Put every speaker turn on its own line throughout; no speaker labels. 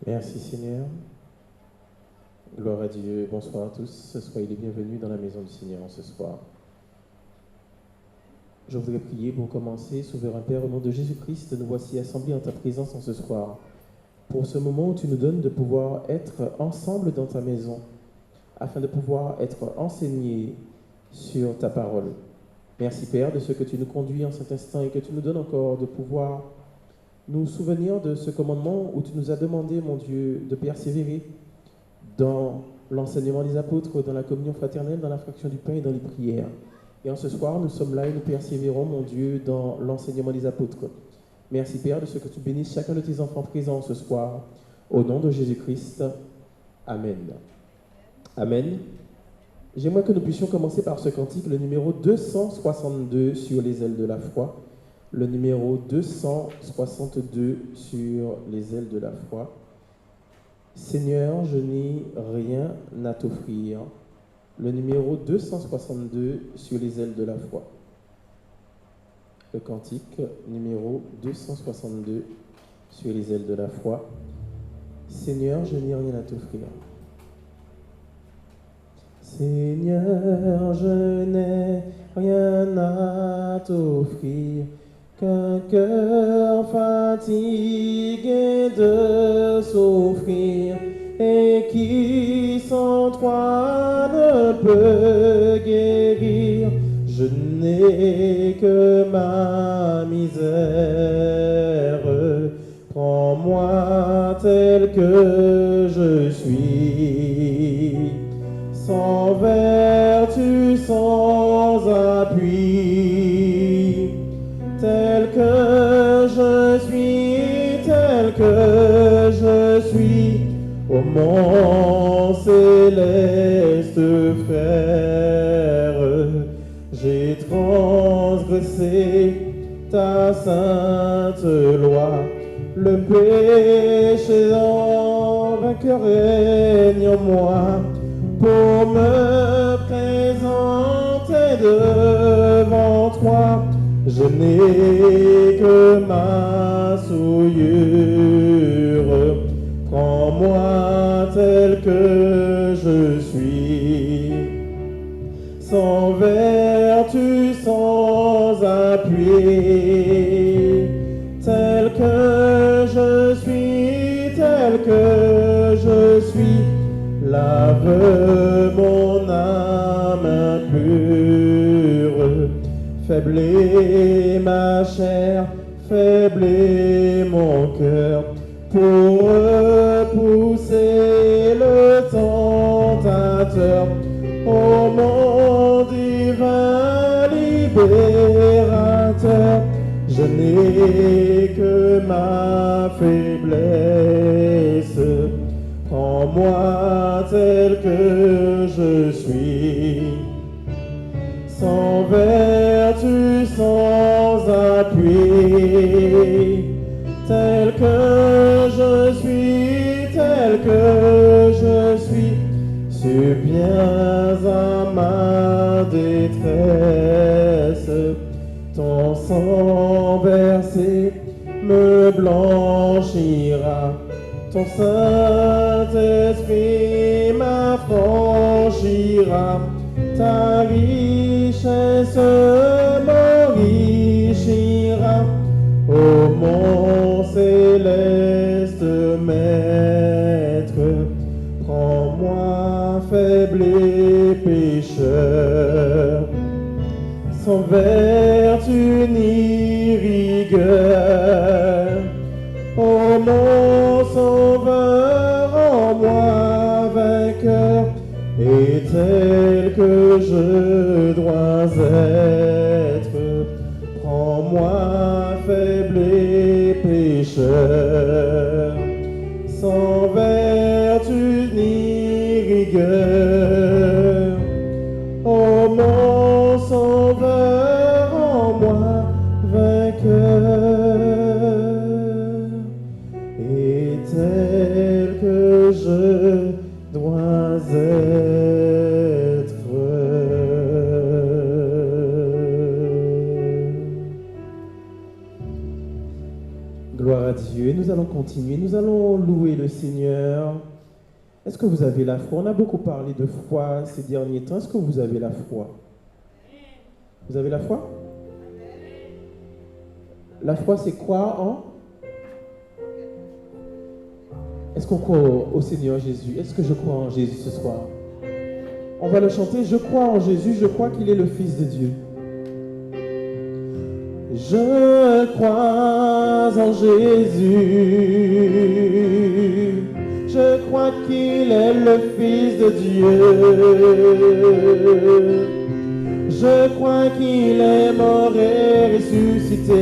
Merci Seigneur. Gloire à Dieu. Bonsoir à tous. Soyez les bienvenus dans la maison du Seigneur ce soir. Je voudrais prier pour commencer. Souverain Père, au nom de Jésus-Christ, nous voici assemblés en ta présence en ce soir. Pour ce moment où tu nous donnes de pouvoir être ensemble dans ta maison, afin de pouvoir être enseignés sur ta parole. Merci Père de ce que tu nous conduis en cet instant et que tu nous donnes encore de pouvoir nous souvenir de ce commandement où tu nous as demandé, mon Dieu, de persévérer dans l'enseignement des apôtres, dans la communion fraternelle, dans la fraction du pain et dans les prières. Et en ce soir, nous sommes là et nous persévérons, mon Dieu, dans l'enseignement des apôtres. Merci Père de ce que tu bénisses chacun de tes enfants présents ce soir. Au nom de Jésus-Christ. Amen. Amen. J'aimerais que nous puissions commencer par ce cantique, le numéro 262 sur les ailes de la foi. Le numéro 262 sur les ailes de la foi. Seigneur, je n'ai rien à t'offrir. Le numéro 262 sur les ailes de la foi. Le cantique numéro 262 sur les ailes de la foi. Seigneur, je n'ai rien à t'offrir. Seigneur, je n'ai rien à t'offrir qu'un cœur fatigué de souffrir et qui sans toi ne peut guérir. Je n'ai que ma misère. Prends-moi tel que je suis, sans vertu, sans appui, tel que je suis, ô mon céleste frère. J'ai transgressé ta sainte loi, le péché en vainqueur règne en moi, pour me présenter devant toi. Je n'ai que ma souillure. Prends-moi tel que je suis, sans vertu, sans appui, tel que je suis, lave mon âme impure. Faible est ma chair, faible est mon cœur, pour repousser le tentateur. Ô mon divin libérateur, je n'ai que ma faiblesse. Prends-moi tel que je suis, sans vertu, sans appui, tel que je suis, subviens à ma détresse. Ton sang versé me blanchira, ton Saint-Esprit m'affranchira, ta richesse m'enrichira, ô mon céleste Maître. Prends-moi faible et pécheur, sans vertu ni rigueur, ô mon sauveur, en moi vainqueur, et tel que je dois être. Prends-moi faible et pécheur, sans vertu ni rigueur, ô mon sauveur, en moi vainqueur, et tel que je dois être. à Dieu et nous allons continuer, nous allons louer le Seigneur. Est-ce que vous avez la foi? On a beaucoup parlé de foi ces derniers temps. Est-ce que vous avez la foi? Vous avez la foi? La foi, c'est croire en... Est-ce qu'on croit au Seigneur Jésus? Est-ce que je crois en Jésus ce soir? On va le chanter. Je crois en Jésus, je crois qu'il est le Fils de Dieu. Je crois en Jésus, je crois qu'il est le Fils de Dieu. Je crois qu'il est mort et ressuscité.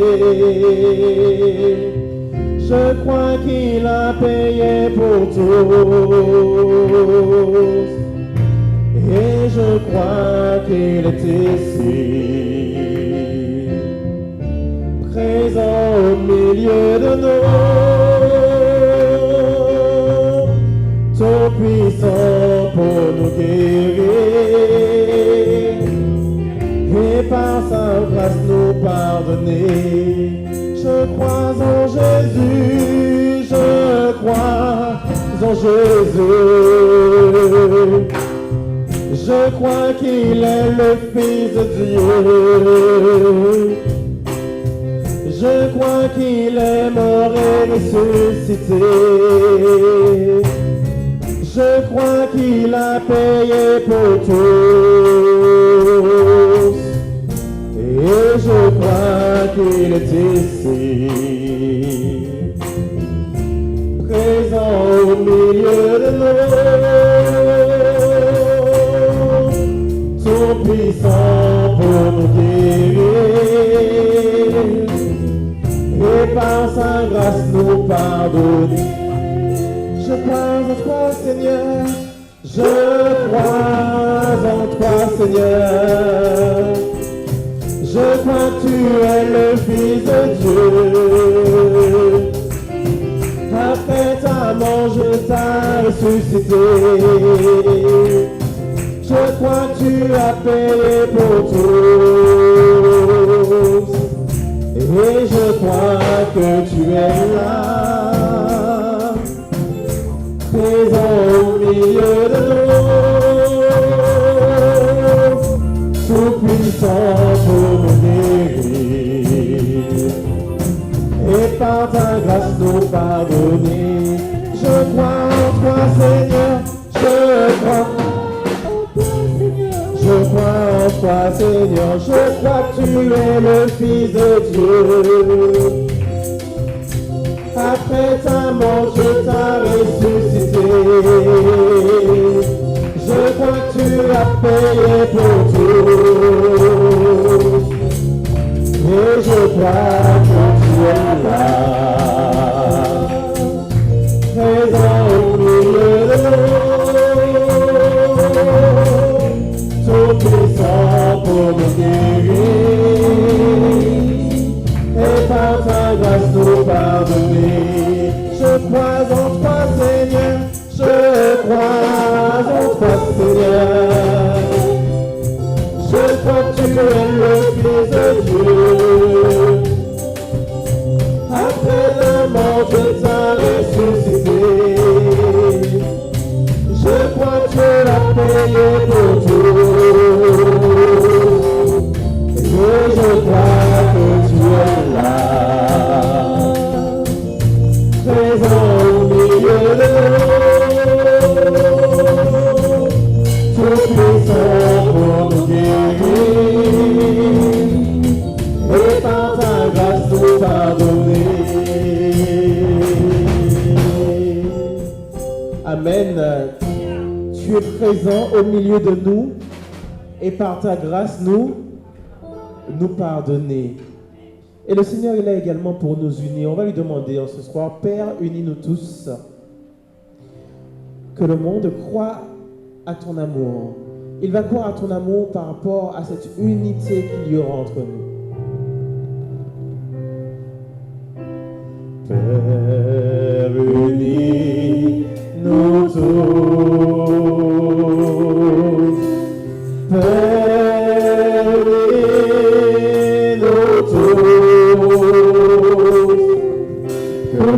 Je crois qu'il a payé pour tous. Et je crois qu'il est ici, présent au milieu de nous, tout puissant pour nous guérir, et par sa grâce nous pardonner. Je crois en Jésus, je crois en Jésus. Je crois qu'il est le Fils de Dieu. Je crois qu'il est mort et ressuscité. Je crois qu'il a payé pour tous. Et je crois qu'il est ici, présent au milieu de nous, tout puissant pour nous guérir, et par sa grâce nous pardonner. Je crois en toi, Seigneur, je crois en toi, Seigneur. Je crois que tu es le Fils de Dieu. Après ta mort, je t'ai ressuscité. Je crois que tu as payé pour tous. Et je crois que tu es là, présent au milieu de nous, tout puissant pour nous guérir, et par ta grâce nous pardonner. Je crois en toi, Seigneur, je crois en toi, Seigneur, je crois que tu es le Fils de Dieu. Après ta mort, je t'ai ressuscité. Je crois que tu as payé pour tout. Et je crois que tu es là, présent au milieu de nous, tout puissant pour nous guérir, et par ta grâce nous pardonner. Je crois en toi, Seigneur, je crois en toi, Seigneur. Je crois que tu es le Fils de Dieu. Après la mort, je t'ai ressuscité. Je crois que tu as payé pour tout. Et je crois que tu es là, présent au milieu de nous, tout puissant pour nous guérir, et par ta grâce nous pardonner. Amen. Tu es présent au milieu de nous, et par ta grâce nous pardonner. Et le Seigneur est là également pour nous unir. On va lui demander en ce soir, Père, unis-nous tous, que le monde croit à ton amour. Il va croire à ton amour par rapport à cette unité qu'il y aura entre nous. Père, unis-nous tous. Père, unis-nous tous. Que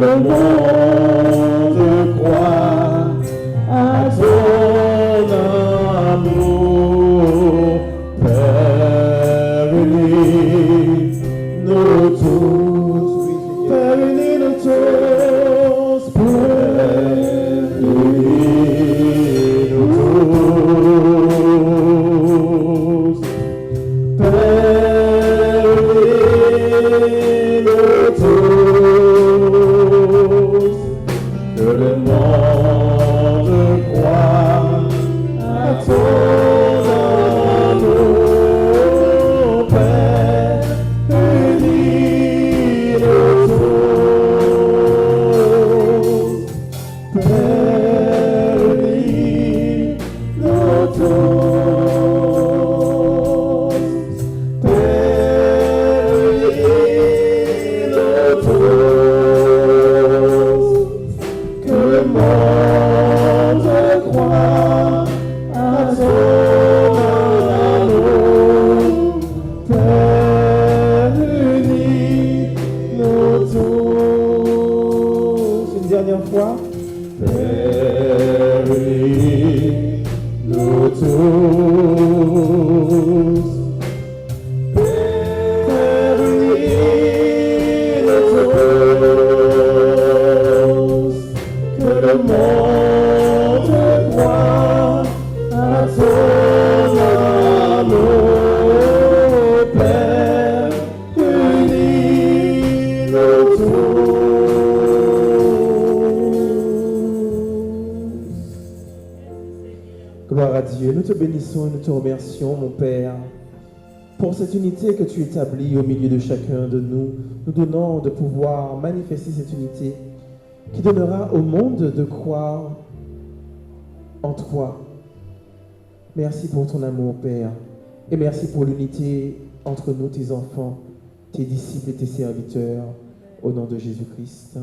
bénissons et nous te remercions, mon Père, pour cette unité que tu établis au milieu de chacun de nous, nous donnant de pouvoir manifester cette unité qui donnera au monde de croire en toi. Merci pour ton amour, Père, et merci pour l'unité entre nous, tes enfants, tes disciples et tes serviteurs, au nom de Jésus-Christ.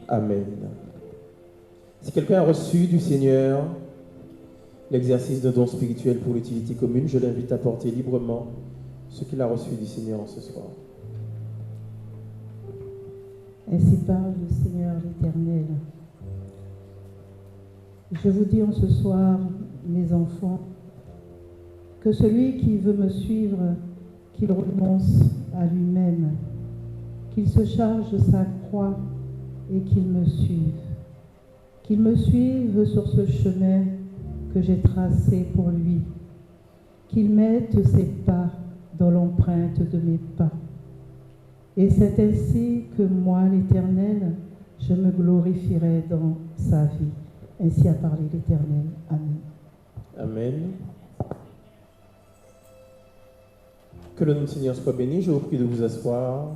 Amen. Si quelqu'un a reçu du Seigneur l'exercice d'un don spirituel pour l'utilité commune, je l'invite à porter librement ce qu'il a reçu du Seigneur ce soir.
Ainsi parle le Seigneur l'Éternel. Je vous dis en ce soir, mes enfants, que celui qui veut me suivre, qu'il renonce à lui-même, qu'il se charge de sa croix et qu'il me suive. Qu'il me suive sur ce chemin que j'ai tracé pour lui. Qu'il mette ses pas dans l'empreinte de mes pas. Et c'est ainsi que moi, l'Éternel, je me glorifierai dans sa vie. Ainsi a parlé l'Éternel. Amen.
Amen. Que le nom du Seigneur soit béni. Je vous prie de vous asseoir.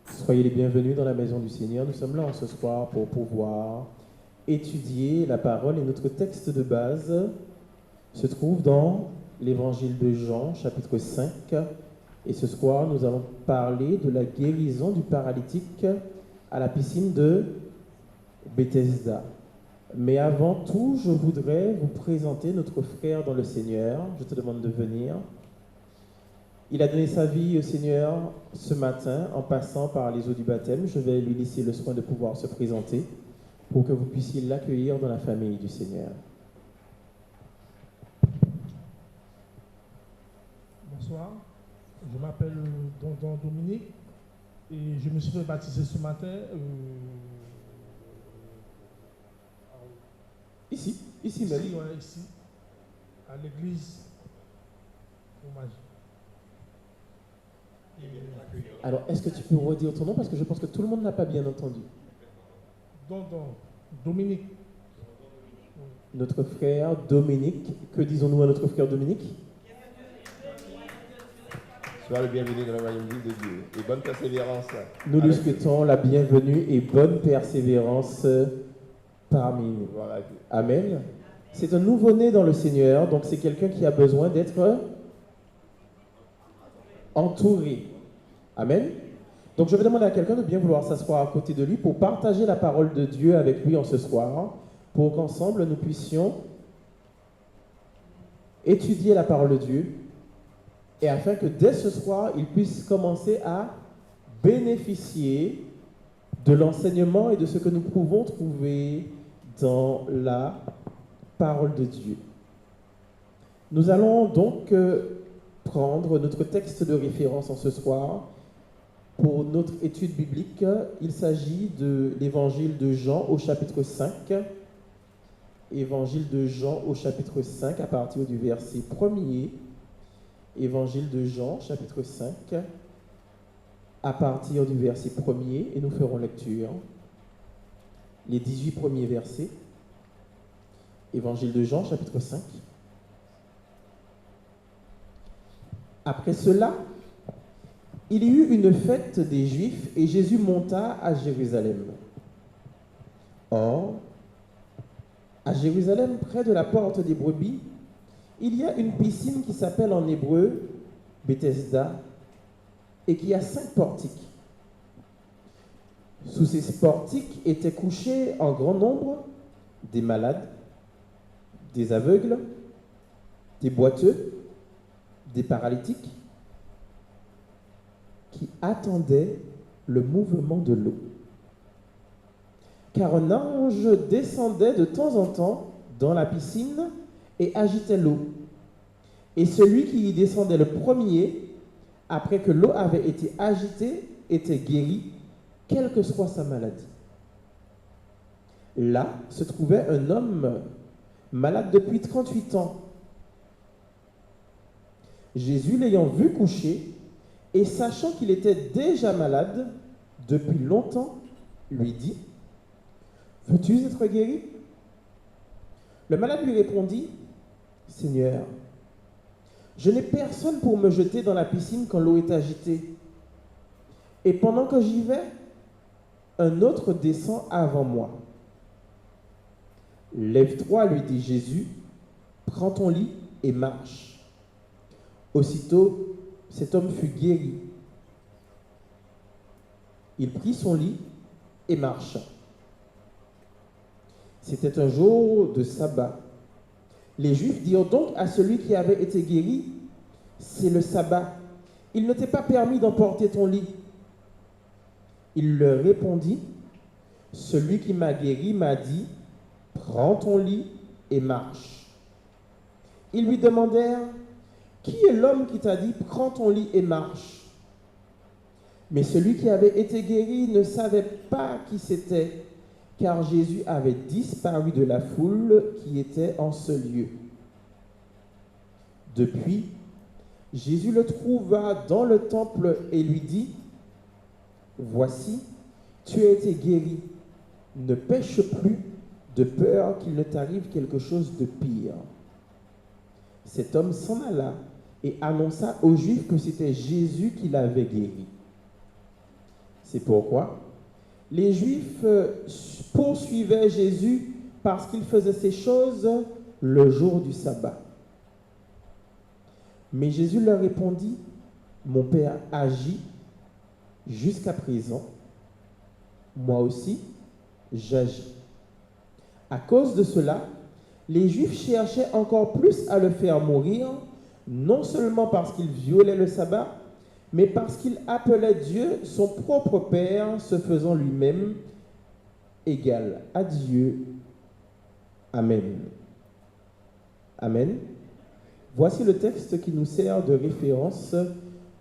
Soyez les bienvenus dans la maison du Seigneur. Nous sommes là ce soir pour pouvoir étudier la parole, et notre texte de base se trouve dans l'évangile de Jean, chapitre 5. Et ce soir, nous allons parler de la guérison du paralytique à la piscine de Bethesda. Mais avant tout, je voudrais vous présenter notre frère dans le Seigneur. Je te demande de venir. Il a donné sa vie au Seigneur ce matin en passant par les eaux du baptême. Je vais lui laisser le soin de pouvoir se présenter pour que vous puissiez l'accueillir dans la famille du Seigneur.
Bonsoir, je m'appelle Don Dominique et je me suis fait baptiser ce matin.
Ici même.
Ici, à l'église Hommage.
Alors, est-ce que tu peux redire ton nom parce que je pense que tout le monde n'a pas bien entendu.
Dominique.
Notre frère Dominique. Que disons-nous à notre frère Dominique?
Sois le bienvenu dans le royaume de Dieu et bonne persévérance.
Nous lui souhaitons la bienvenue et bonne persévérance parmi nous.
Voilà.
Amen. C'est un nouveau-né dans le Seigneur, donc c'est quelqu'un qui a besoin d'être entouré. Amen. Donc je vais demander à quelqu'un de bien vouloir s'asseoir à côté de lui pour partager la parole de Dieu avec lui en ce soir, pour qu'ensemble nous puissions étudier la parole de Dieu, et afin que dès ce soir, il puisse commencer à bénéficier de l'enseignement et de ce que nous pouvons trouver dans la parole de Dieu. Nous allons donc prendre notre texte de référence en ce soir pour notre étude biblique. Il s'agit de l'évangile de Jean au chapitre 5. Évangile de Jean au chapitre 5 à partir du verset 1er. Évangile de Jean, chapitre 5, à partir du verset 1er, et nous ferons lecture les 18 premiers versets. Évangile de Jean, chapitre 5. Après cela, il y eut une fête des Juifs, et Jésus monta à Jérusalem. Or, à Jérusalem, près de la porte des brebis, il y a une piscine qui s'appelle en hébreu Bethesda et qui a 5 portiques. Sous ces portiques étaient couchés en grand nombre des malades, des aveugles, des boiteux, des paralytiques qui attendaient le mouvement de l'eau. Car un ange descendait de temps en temps dans la piscine et agitait l'eau. Et celui qui y descendait le premier, après que l'eau avait été agitée, était guéri, quelle que soit sa maladie. Là se trouvait un homme malade depuis 38 ans. Jésus, l'ayant vu coucher, et sachant qu'il était déjà malade depuis longtemps, lui dit : « Veux-tu être guéri ? » Le malade lui répondit : Seigneur, je n'ai personne pour me jeter dans la piscine quand l'eau est agitée. Et pendant que j'y vais, un autre descend avant moi. Lève-toi, lui dit Jésus, prends ton lit et marche. Aussitôt, cet homme fut guéri. Il prit son lit et marcha. C'était un jour de sabbat. Les Juifs dirent donc à celui qui avait été guéri, « C'est le sabbat. Il ne t'est pas permis d'emporter ton lit. » Il leur répondit, « Celui qui m'a guéri m'a dit, « Prends ton lit et marche. » Ils lui demandèrent, « Qui est l'homme qui t'a dit, « Prends ton lit et marche » Mais celui qui avait été guéri ne savait pas qui c'était, car Jésus avait disparu de la foule qui était en ce lieu. Depuis, Jésus le trouva dans le temple et lui dit, « Voici, tu as été guéri. Ne pêche plus, de peur qu'il ne t'arrive quelque chose de pire. » Cet homme s'en alla et annonça aux Juifs que c'était Jésus qui l'avait guéri. C'est pourquoi les Juifs poursuivaient Jésus parce qu'il faisait ces choses le jour du sabbat. Mais Jésus leur répondit, « Mon Père agit jusqu'à présent, moi aussi j'agis. » À cause de cela, les Juifs cherchaient encore plus à le faire mourir, non seulement parce qu'il violait le sabbat, mais parce qu'il appelait Dieu son propre Père, se faisant lui-même égal à Dieu. Amen. Amen. Voici le texte qui nous sert de référence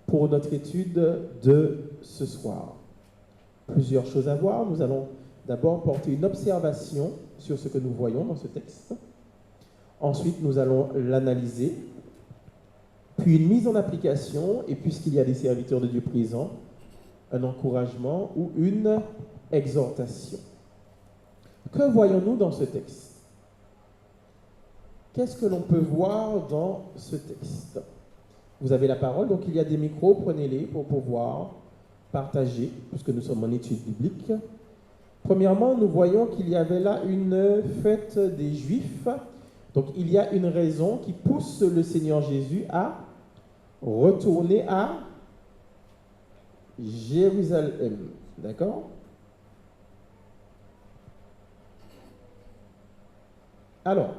pour notre étude de ce soir. Plusieurs choses à voir. Nous allons d'abord porter une observation sur ce que nous voyons dans ce texte. Ensuite, nous allons l'analyser. Puis une mise en application, et puisqu'il y a des serviteurs de Dieu présents, un encouragement ou une exhortation. Que voyons-nous dans ce texte? Qu'est-ce que l'on peut voir dans ce texte? Vous avez la parole, donc il y a des micros, prenez-les pour pouvoir partager, puisque nous sommes en étude biblique. Premièrement, nous voyons qu'il y avait là une fête des Juifs. Donc il y a une raison qui pousse le Seigneur Jésus à retourner à Jérusalem. D'accord? Alors,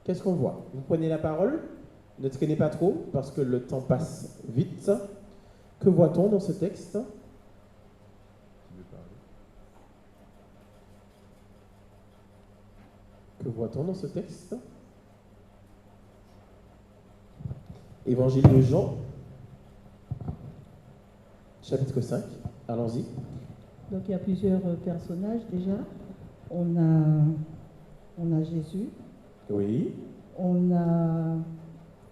qu'est-ce qu'on voit? Vous prenez la parole, ne traînez pas trop parce que le temps passe vite. Que voit-on dans ce texte? Que voit-on dans ce texte? Évangile de Jean, chapitre 5. Allons-y.
Donc il y a plusieurs personnages déjà. On a Jésus.
Oui.
On a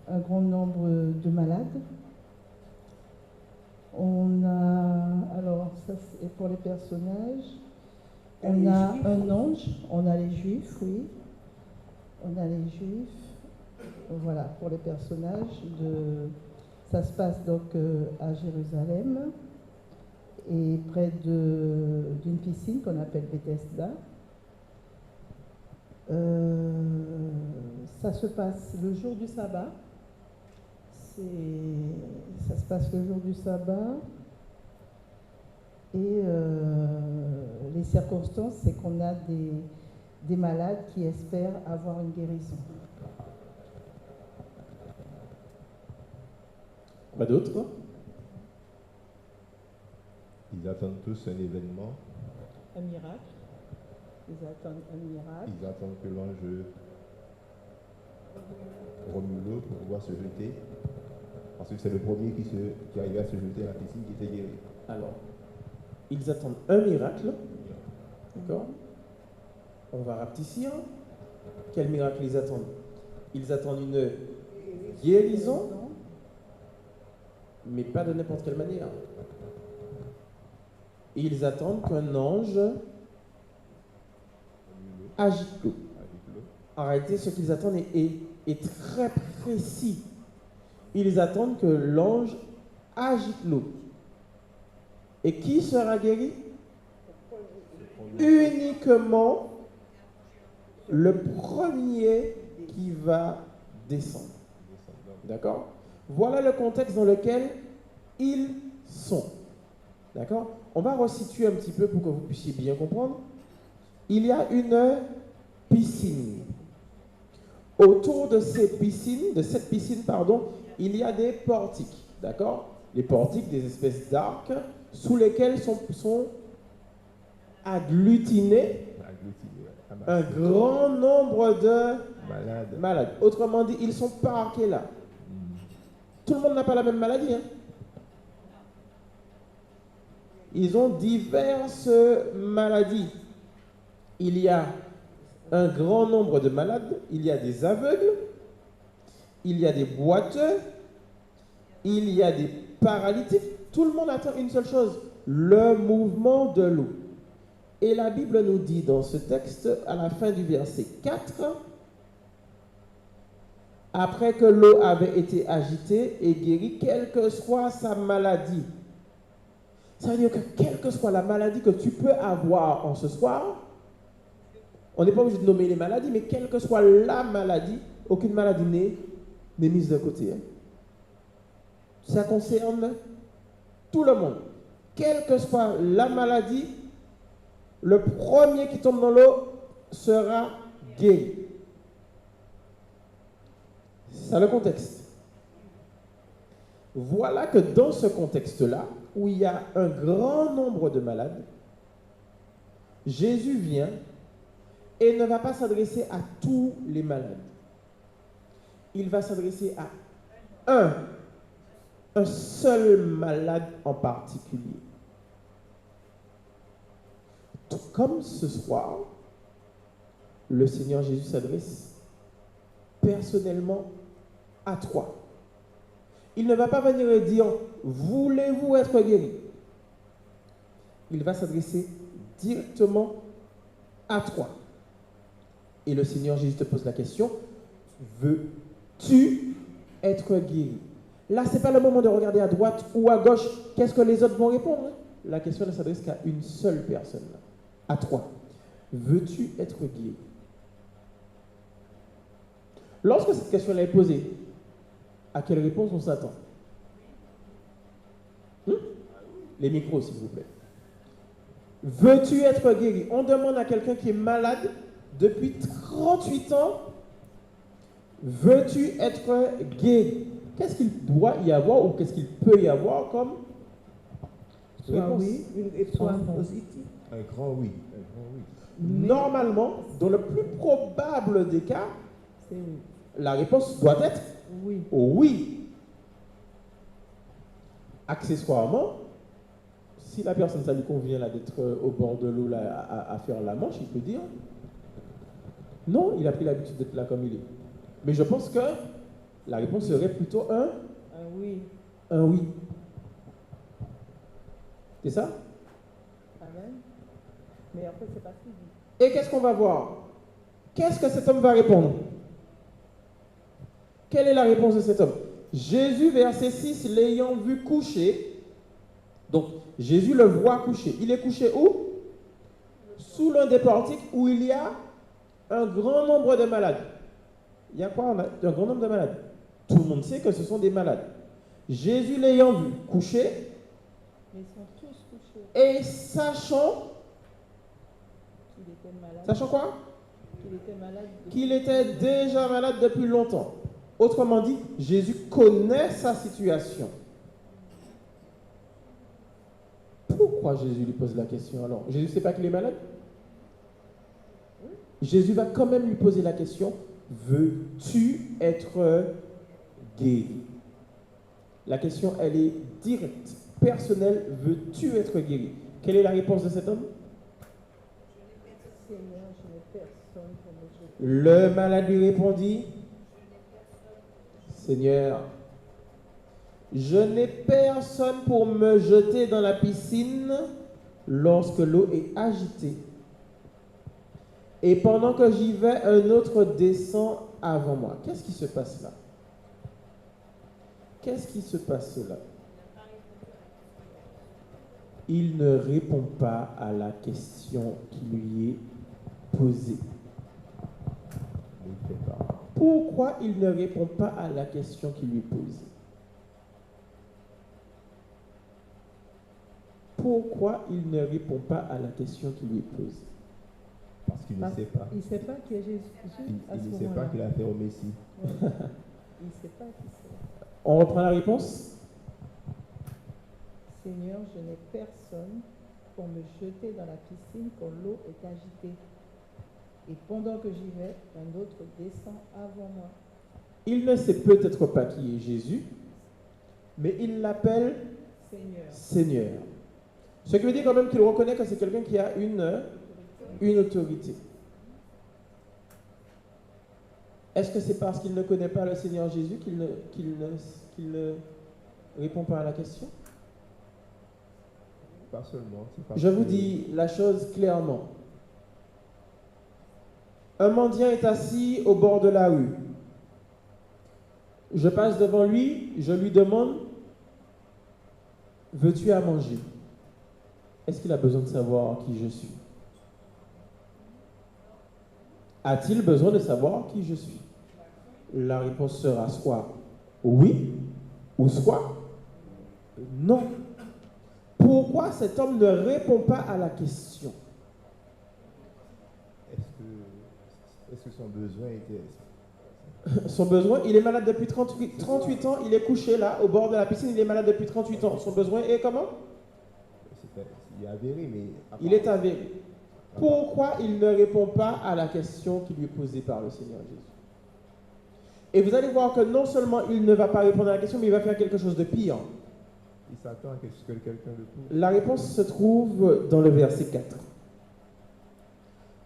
un grand nombre de malades. On a, alors ça c'est pour les personnages. On a un ange, on a les Juifs, oui. On a les Juifs. Voilà, pour les personnages. Ça se passe donc à Jérusalem et près d'une piscine qu'on appelle Bethesda. Ça se passe le jour du sabbat. Ça se passe le jour du sabbat. Et les circonstances, c'est qu'on a des malades qui espèrent avoir une guérison.
Quoi d'autre?
Ils attendent tous un événement.
Un miracle. Ils attendent un miracle.
Ils attendent que l'ange remue l'eau pour pouvoir se jeter. Parce que c'est le premier qui arrive à se jeter à la piscine qui était guéri.
Alors, ils attendent un miracle. D'accord? On va rapetissir. Quel miracle ils attendent? Ils attendent une guérison, mais pas de n'importe quelle manière. Et ils attendent qu'un ange agite l'eau. En réalité, ce qu'ils attendent est est très précis. Ils attendent que l'ange agite l'eau. Et qui sera guéri? Uniquement le premier qui va descendre. D'accord? Voilà le contexte dans lequel ils sont. D'accord? On va resituer un petit peu pour que vous puissiez bien comprendre. Il y a une piscine. Autour de cette piscine, il y a des portiques. D'accord? Les portiques, des espèces d'arcs sous lesquels sont agglutinés un grand nombre de malades. Autrement dit, ils sont parqués là. Tout le monde n'a pas la même maladie. Hein? Ils ont diverses maladies. Il y a un grand nombre de malades. Il y a des aveugles. Il y a des boiteux. Il y a des paralytiques. Tout le monde attend une seule chose, le mouvement de l'eau. Et la Bible nous dit dans ce texte, à la fin du verset 4, après que l'eau avait été agitée et guérie, quelle que soit sa maladie. Ça veut dire que quelle que soit la maladie que tu peux avoir en ce soir, on n'est pas obligé de nommer les maladies, mais quelle que soit la maladie, aucune maladie n'est mise de côté. Hein. Ça concerne tout le monde. Quelle que soit la maladie, le premier qui tombe dans l'eau sera guéri. C'est ça le contexte. Voilà que dans ce contexte-là, où il y a un grand nombre de malades, Jésus vient et ne va pas s'adresser à tous les malades. Il va s'adresser à un seul malade en particulier. Tout comme ce soir, le Seigneur Jésus s'adresse personnellement à toi. Il ne va pas venir et dire « Voulez-vous être guéri ?» Il va s'adresser directement à toi. Et le Seigneur Jésus te pose la question « Veux-tu être guéri ?» Là, ce n'est pas le moment de regarder à droite ou à gauche. Qu'est-ce que les autres vont répondre? La question ne s'adresse qu'à une seule personne, à toi. Veux-tu être guéri? Lorsque cette question est posée, à quelle réponse on s'attend? Les micros, s'il vous plaît. Veux-tu être guéri? On demande à quelqu'un qui est malade depuis 38 ans, veux-tu être guéri? Qu'est-ce qu'il doit y avoir ou qu'est-ce qu'il peut y avoir comme
soit oui, soit positif.
Un grand oui.
Normalement, dans le plus probable des cas,
C'est oui.
la réponse doit être
Oui.
oui. Accessoirement, si la personne, ça lui convient là, d'être au bord de l'eau là, à faire la manche, il peut dire non, il a pris l'habitude d'être là comme il est. Mais je pense que la réponse serait plutôt un
Oui.
un oui. C'est ça?
Amen. Mais en fait, c'est pas suivi.
Et qu'est-ce qu'on va voir? Qu'est-ce que cet homme va répondre? Quelle est la réponse de cet homme? Jésus, verset 6, l'ayant vu coucher, donc Jésus le voit coucher. Il est couché où? Sous l'un des portiques où il y a un grand nombre de malades. Il y a quoi? Un grand nombre de malades. Tout le monde sait que ce sont des malades. Jésus l'ayant vu coucher,
Mais ils sont tous couchés.
et sachant
Il était malade.
Sachant quoi?
Il était malade.
Qu'il était déjà malade depuis longtemps. Autrement dit, Jésus connaît sa situation. Pourquoi Jésus lui pose la question alors? Jésus ne sait pas qu'il est malade? Jésus va quand même lui poser la question, veux-tu être guéri? La question, elle est directe, personnelle, veux-tu être guéri? Quelle est la réponse de cet homme?
Seigneur, je n'ai personne pour me jeter.
Le malade lui répondit, Seigneur, je n'ai personne pour me jeter dans la piscine lorsque l'eau est agitée. Et pendant que j'y vais, un autre descend avant moi. Qu'est-ce qui se passe là? Qu'est-ce qui se passe là? Il ne répond pas à la question qui lui est posée.
Mais il ne fait pas.
Pourquoi il ne répond pas à la question qui lui est posée? Pourquoi il ne répond pas à la question qui lui est posée?
Parce qu'il ne sait pas.
Il ne sait pas qui est Jésus à
Il
ce
ne sait pas
moment-là.
qu'il a affaire au Messie.
Ouais. Il ne sait pas qui c'est.
On reprend la réponse?
Seigneur, je n'ai personne pour me jeter dans la piscine quand l'eau est agitée. Et pendant que j'y vais, un autre descend avant moi.
Il ne sait peut-être pas qui est Jésus, mais il l'appelle
Seigneur.
Seigneur. Ce qui veut dire quand même qu'il reconnaît que c'est quelqu'un qui a une autorité. Est-ce que c'est parce qu'il ne connaît pas le Seigneur Jésus qu'il ne répond pas à la question?
Pas seulement. C'est parce
Je vous
que-
dis la chose clairement. Un mendiant est assis au bord de la rue. Je passe devant lui, je lui demande, veux-tu à manger? Est-ce qu'il a besoin de savoir qui je suis? A-t-il besoin de savoir qui je suis? La réponse sera soit oui ou soit non. Pourquoi cet homme ne répond pas à la question?
Est-ce que son besoin était...
Son besoin, il est malade depuis 38 ans, il est couché là, au bord de la piscine, il est malade depuis 38 ans. Son besoin est comment?
Il est avéré, mais...
Il est avéré. Pourquoi il ne répond pas à la question qui lui est posée par le Seigneur Jésus? Et vous allez voir que non seulement il ne va pas répondre à la question, mais il va faire quelque chose de pire.
Il s'attend à ce que quelqu'un le pousse.
La réponse se trouve dans le verset 4.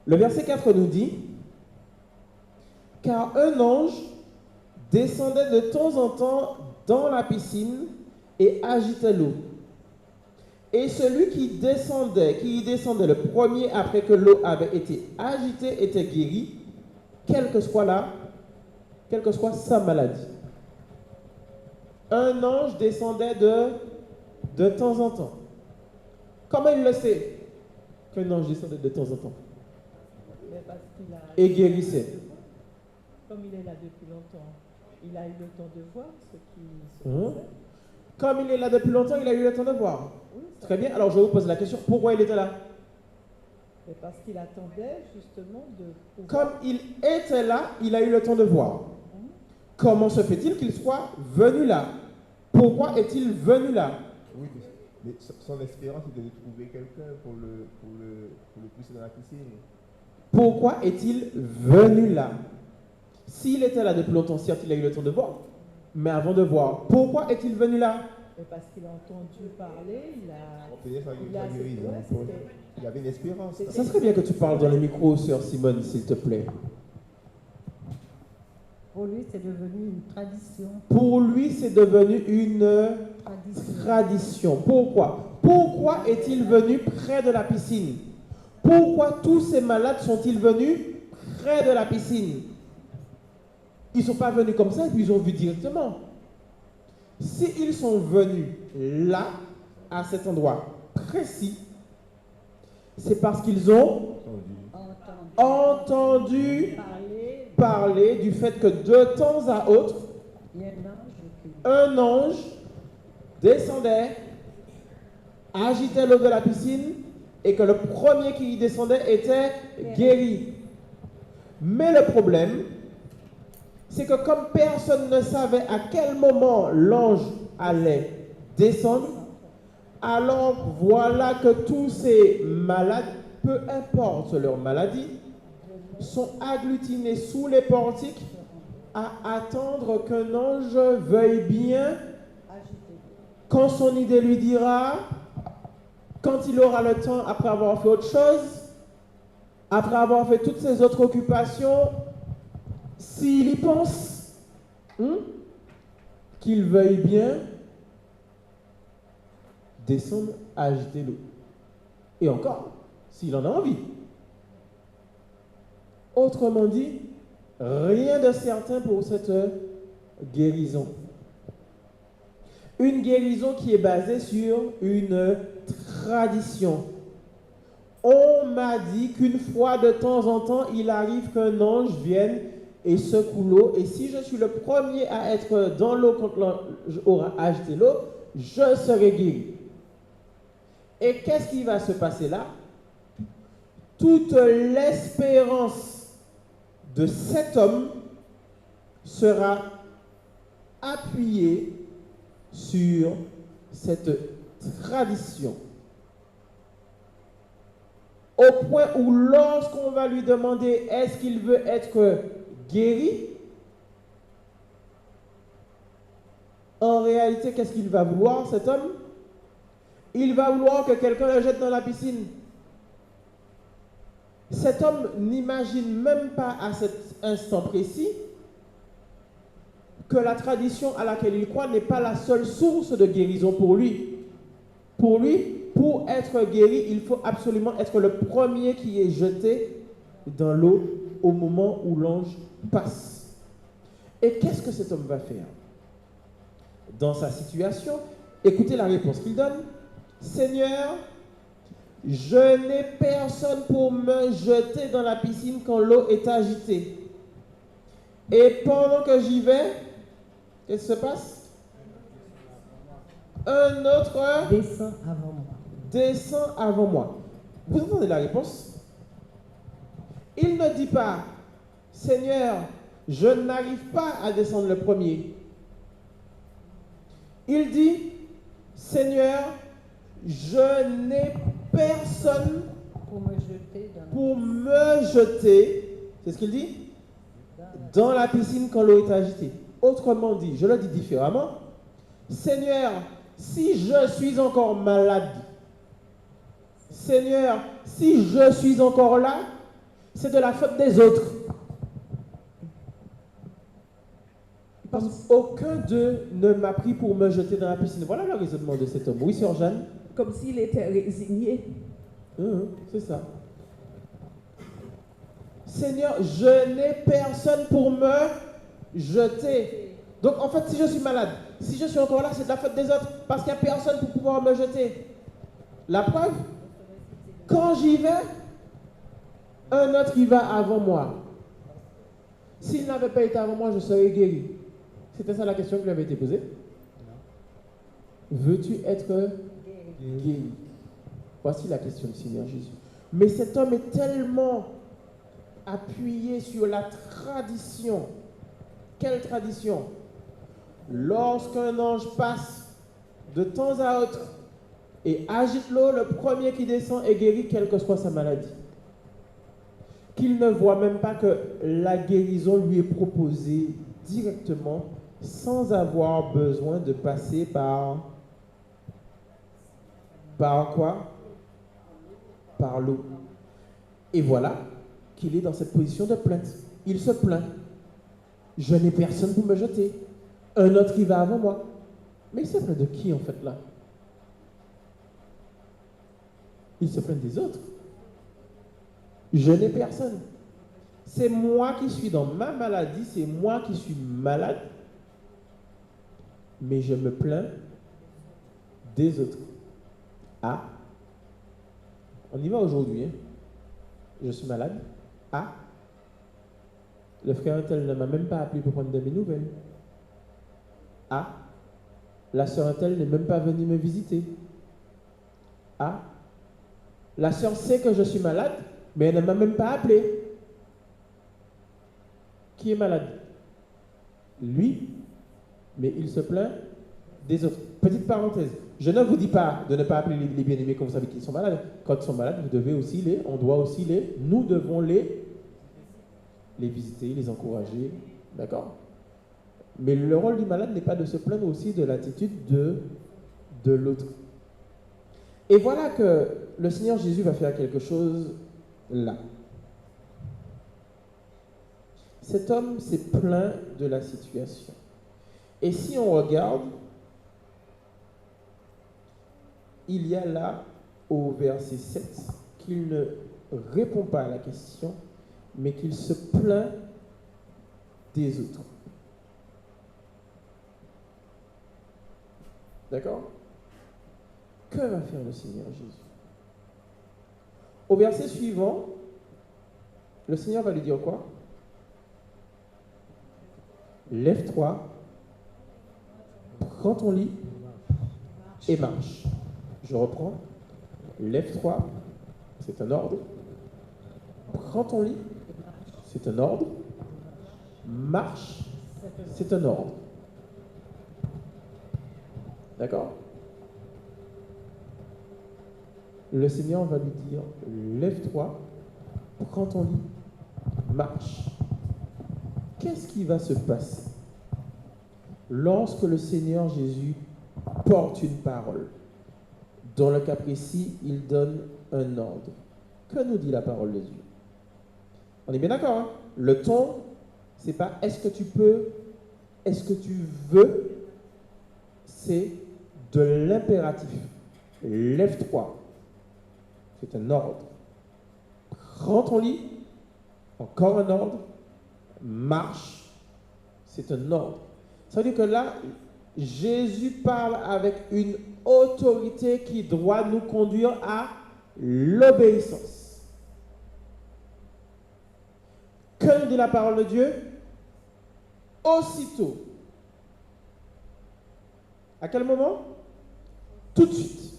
Le verset 4 nous dit, « Car un ange descendait de temps en temps dans la piscine et agitait l'eau. Et celui qui y descendait le premier après que l'eau avait été agitée était guéri, quelle que soit sa maladie. » Un ange descendait de temps en temps. Comment il le sait qu'un ange descendait de temps en temps
Mais parce qu'il a...
et guérissait?
Comme il est là depuis longtemps, il a eu le temps de voir ce qui se
Hein?
passait.
Comme il est là depuis longtemps, il a eu le temps de voir.
Oui, ça-
Très bien, alors je vous pose la question, pourquoi il était là?
Mais parce qu'il attendait justement de
Comme
pouvoir...
il était là, il a eu le temps de voir. Comment se fait-il qu'il soit venu là? Pourquoi est-il venu là?
Oui, mais son espérance était de trouver quelqu'un pour le pousser dans la piscine.
Pourquoi est-il venu là? S'il était là depuis longtemps, certes, il a eu le temps de voir. Mais avant de voir, pourquoi est-il venu là?
Mais parce qu'il a entendu parler, il a...
On faisait
Il a-
sa guérison.
ouais, c'était-
Il avait une espérance.
c'était-
Ça serait bien que tu parles dans le micro, sœur Simone, s'il te plaît.
Pour lui, c'est devenu une tradition.
Pour lui, c'est devenu une
Tradition.
tradition. Pourquoi? Pourquoi est-il venu près de la piscine? Pourquoi tous ces malades sont-ils venus près de la piscine? Ils ne sont pas venus comme ça et puis ils ont vu directement. S'ils sont venus là, à cet endroit précis, c'est parce qu'ils ont entendu
Parler,
parler du fait que de temps à autre,
il y a un ange qui
un ange descendait, agitait l'eau de la piscine et que le premier qui y descendait était guéri. Mais le problème, c'est que comme personne ne savait à quel moment l'ange allait descendre, alors voilà que tous ces malades, peu importe leur maladie, sont agglutinés sous les portiques à attendre qu'un ange veuille bien, quand son idée lui dira, quand il aura le temps après avoir fait autre chose, après avoir fait toutes ses autres occupations, s'il y pense, qu'il veuille bien descendre, agiter l'eau. Et encore, s'il en a envie. Autrement dit, Rien de certain pour cette guérison. Une guérison qui est basée sur une tradition. On m'a dit qu'une fois de temps en temps, il arrive qu'un ange vienne et secoue l'eau. Et si je suis le premier à être dans l'eau quand l'ange aura agité l'eau, je serai guéri. Et qu'est-ce qui va se passer là? Toute l'espérance de cet homme sera appuyée sur cette tradition. Au point où lorsqu'on va lui demander est-ce qu'il veut être guéri, en réalité, qu'est-ce qu'il va vouloir, cet homme? Il va vouloir que quelqu'un le jette dans la piscine. Cet homme n'imagine même pas à cet instant précis que la tradition à laquelle il croit n'est pas la seule source de guérison pour lui. Pour lui, pour être guéri, il faut absolument être le premier qui est jeté dans l'eau au moment où l'ange passe. Et qu'est-ce que cet homme va faire? Dans sa situation, écoutez la réponse qu'il donne. Seigneur, je n'ai personne pour me jeter dans la piscine quand l'eau est agitée. Et pendant que j'y vais, qu'est-ce qui se passe? Un autre
Descends avant moi.
descend avant moi. Vous entendez la réponse? Il ne dit pas, Seigneur, je n'arrive pas à descendre le premier. Il dit, Seigneur, je n'ai personne
Pour me jeter dans
pour me jeter, c'est ce qu'il dit, dans la piscine quand l'eau est agitée. Autrement dit, je le dis différemment, Seigneur, si je suis encore malade, Seigneur, si je suis encore là, c'est de la faute des autres. Parce qu'aucun d'eux ne m'a pris pour me jeter dans la piscine. Voilà le raisonnement de cet homme. Oui, sœur Jeanne?
Comme s'il était résigné.
C'est ça. Seigneur, je n'ai personne pour me jeter. Donc en fait, si je suis malade, si je suis encore là, c'est de la faute des autres, parce qu'il n'y a personne pour pouvoir me jeter. La preuve, quand j'y vais, un autre y va avant moi. S'il n'avait pas été avant moi, je serais guéri. C'était ça la question qui lui avait été posée. Veux-tu être guéri? Voici la question du Seigneur Jésus. Mais cet homme est tellement appuyé sur la tradition. Quelle tradition? Lorsqu'un ange passe de temps à autre et agite l'eau, le premier qui descend est guéri, quelle que soit sa maladie. Qu'il ne voit même pas que la guérison lui est proposée directement, sans avoir besoin de passer par quoi? Par l'eau. Et voilà qu'il est dans cette position de plainte. Il se plaint. Je n'ai personne pour me jeter. Un autre qui va avant moi. Mais il se plaint de qui en fait là? Il se plaint des autres. Je n'ai personne. C'est moi qui suis dans ma maladie, c'est moi qui suis malade, mais je me plains des autres. Ah, on y va aujourd'hui. Hein? Je suis malade. Ah, le frère tel ne m'a même pas appelé pour prendre de mes nouvelles. Ah, la sœur tel n'est même pas venue me visiter. Ah, la sœur sait que je suis malade, mais elle ne m'a même pas appelé. Qui est malade? Lui, mais il se plaint des autres. Petite parenthèse, je ne vous dis pas de ne pas appeler les bien-aimés quand vous savez qu'ils sont malades. Quand ils sont malades, vous devez aussi nous devons les visiter, les encourager, d'accord? Mais le rôle du malade n'est pas de se plaindre aussi de l'attitude de l'autre. Et voilà que le Seigneur Jésus va faire quelque chose là. Cet homme s'est plaint de la situation. Et si on regarde, il y a là, au verset 7, qu'il ne répond pas à la question, mais qu'il se plaint des autres. D'accord? Que va faire le Seigneur Jésus? Au verset suivant, le Seigneur va lui dire quoi? Lève-toi, prends ton lit et marche. Je reprends. Lève-toi, c'est un ordre. Prends ton lit, c'est un ordre. Marche, c'est un ordre. D'accord? Le Seigneur va lui dire, lève-toi, prends ton lit, marche. Qu'est-ce qui va se passer lorsque le Seigneur Jésus porte une parole? Dans le cas précis, il donne un ordre. Que nous dit la parole de Dieu? On est bien d'accord, hein? Le ton, c'est pas est-ce que tu peux, est-ce que tu veux, c'est de l'impératif. Lève-toi. C'est un ordre. Prends ton lit. Encore un ordre. Marche. C'est un ordre. Ça veut dire que là, Jésus parle avec une autorité qui doit nous conduire à l'obéissance. Que nous dit la parole de Dieu? Aussitôt. À quel moment? Tout de suite.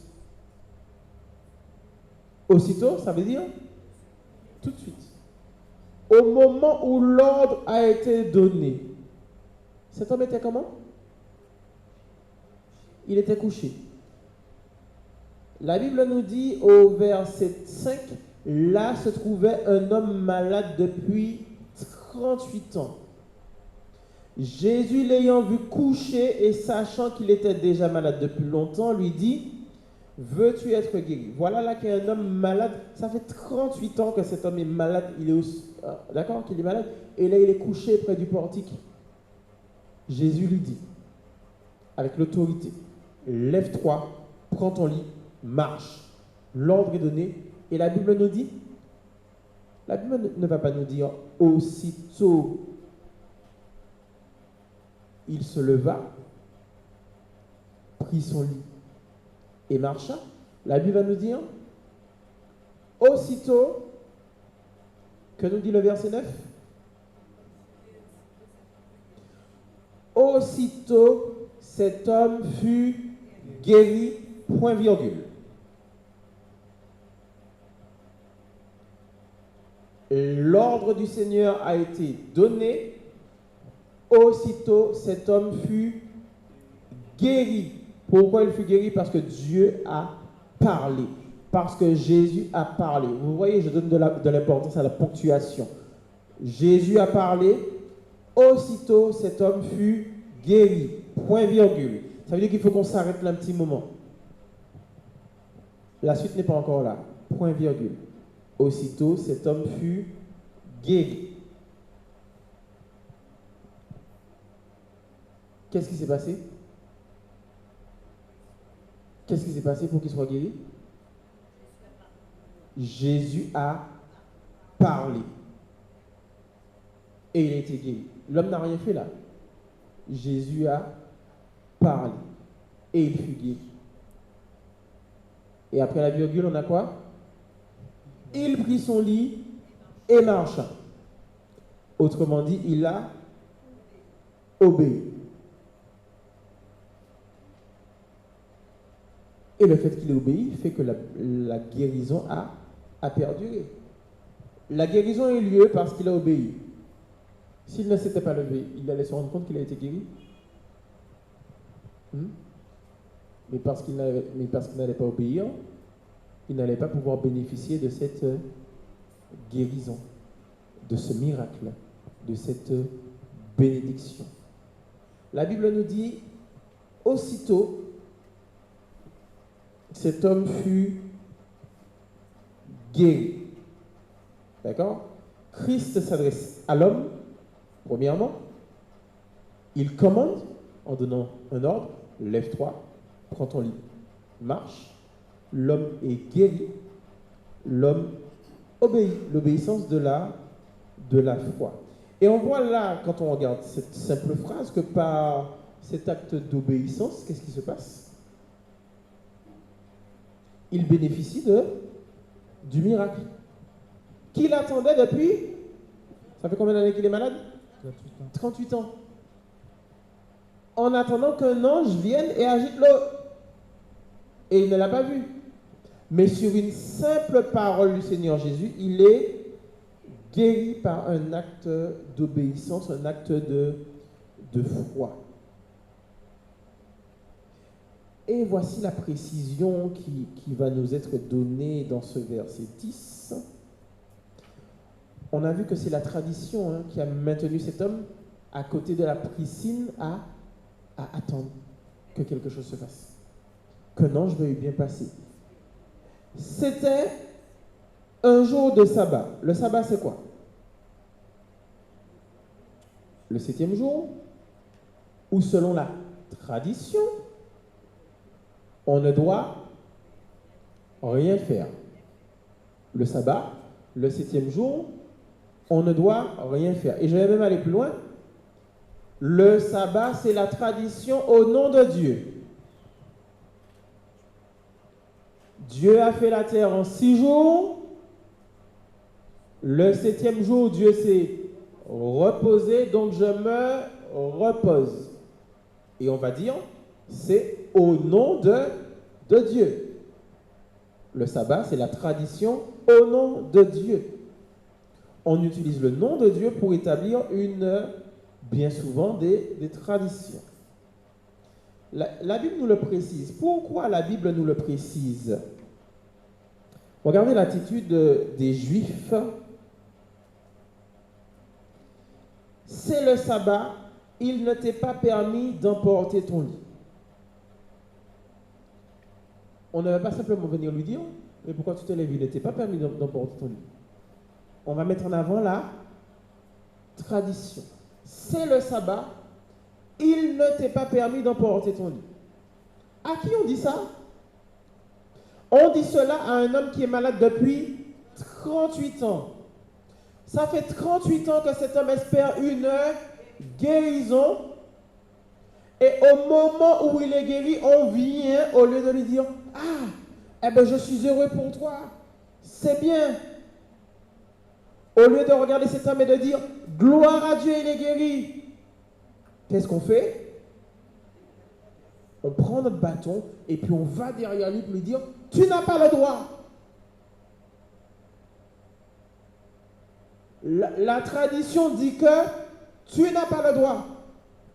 Aussitôt, ça veut dire tout de suite. Au moment où l'ordre a été donné, cet homme était comment? Il était couché. La Bible nous dit au verset 5, là se trouvait un homme malade depuis 38 ans. Jésus, l'ayant vu couché et sachant qu'il était déjà malade depuis longtemps, lui dit, veux-tu être guéri? Voilà là qu'il y a un homme malade. Ça fait 38 ans que cet homme est malade. Il est aussi, d'accord, qu'il est malade. Et là, il est couché près du portique. Jésus lui dit, avec l'autorité, lève-toi, prends ton lit, marche. L'ordre est donné. Et la Bible nous dit, la Bible ne va pas nous dire aussitôt il se leva, prit son lit et marcha. La Bible va nous dire aussitôt, que nous dit le verset 9? Aussitôt cet homme fut guéri, point virgule. L'ordre du Seigneur a été donné. Aussitôt, cet homme fut guéri. Pourquoi il fut guéri? Parce que Dieu a parlé. Parce que Jésus a parlé. Vous voyez, je donne de l'importance à la ponctuation. Jésus a parlé. Aussitôt, cet homme fut guéri. Point virgule. Ça veut dire qu'il faut qu'on s'arrête là un petit moment. La suite n'est pas encore là. Point virgule. Aussitôt, cet homme fut guéri. Qu'est-ce qui s'est passé? Qu'est-ce qui s'est passé pour qu'il soit guéri? Jésus a parlé. Et il a été guéri. L'homme n'a rien fait là. Jésus a parlé. Et il fut guéri. Et après la virgule, on a quoi? Il prit son lit et marcha. Autrement dit, il a obéi. Et le fait qu'il ait obéi fait que la guérison a perduré. La guérison a eu lieu parce qu'il a obéi. S'il ne s'était pas levé, il allait se rendre compte qu'il a été guéri. Mais parce qu'il n'allait pas obéir, il n'allait pas pouvoir bénéficier de cette guérison, de ce miracle, de cette bénédiction. La Bible nous dit, aussitôt, cet homme fut guéri. D'accord? Christ s'adresse à l'homme, premièrement. Il commande en donnant un ordre, lève-toi, prends ton lit, marche. L'homme est guéri. L'homme obéit, l'obéissance de la foi. Et on voit là, quand on regarde cette simple phrase, que par cet acte d'obéissance, qu'est-ce qui se passe? Il bénéficie du miracle. Qu'il attendait depuis, ça fait combien d'années qu'il est malade? 38 ans. En attendant qu'un ange vienne et agite l'eau. Et il ne l'a pas vu. Mais sur une simple parole du Seigneur Jésus, il est guéri par un acte d'obéissance, un acte de foi. Et voici la précision qui va nous être donnée dans ce verset 10. On a vu que c'est la tradition qui a maintenu cet homme à côté de la piscine à attendre que quelque chose se fasse, qu'un ange veuille bien passer. C'était un jour de sabbat. Le sabbat, c'est quoi? Le 7e jour, où selon la tradition, on ne doit rien faire. Le sabbat, le 7e jour, on ne doit rien faire. Et je vais même aller plus loin. Le sabbat, c'est la tradition au nom de Dieu. Dieu a fait la terre en 6 jours. Le 7e jour, Dieu s'est reposé, donc je me repose. Et on va dire, c'est au nom de Dieu. Le sabbat, c'est la tradition au nom de Dieu. On utilise le nom de Dieu pour établir bien souvent des traditions. La Bible nous le précise. Pourquoi la Bible nous le précise? Regardez l'attitude des Juifs. C'est le sabbat, il ne t'est pas permis d'emporter ton lit. On ne va pas simplement venir lui dire, mais pourquoi tu te lèves? Il ne t'est pas permis d'emporter ton lit. On va mettre en avant la tradition. C'est le sabbat, il ne t'est pas permis d'emporter ton lit. À qui on dit ça? On dit cela à un homme qui est malade depuis 38 ans. Ça fait 38 ans que cet homme espère une guérison. Et au moment où il est guéri, on vient, au lieu de lui dire, « Ah, eh bien je suis heureux pour toi, c'est bien. » Au lieu de regarder cet homme et de dire, « Gloire à Dieu, il est guéri. » Qu'est-ce qu'on fait? On prend notre bâton et puis on va derrière lui pour lui dire, « Tu n'as pas le droit. » La tradition dit que tu n'as pas le droit.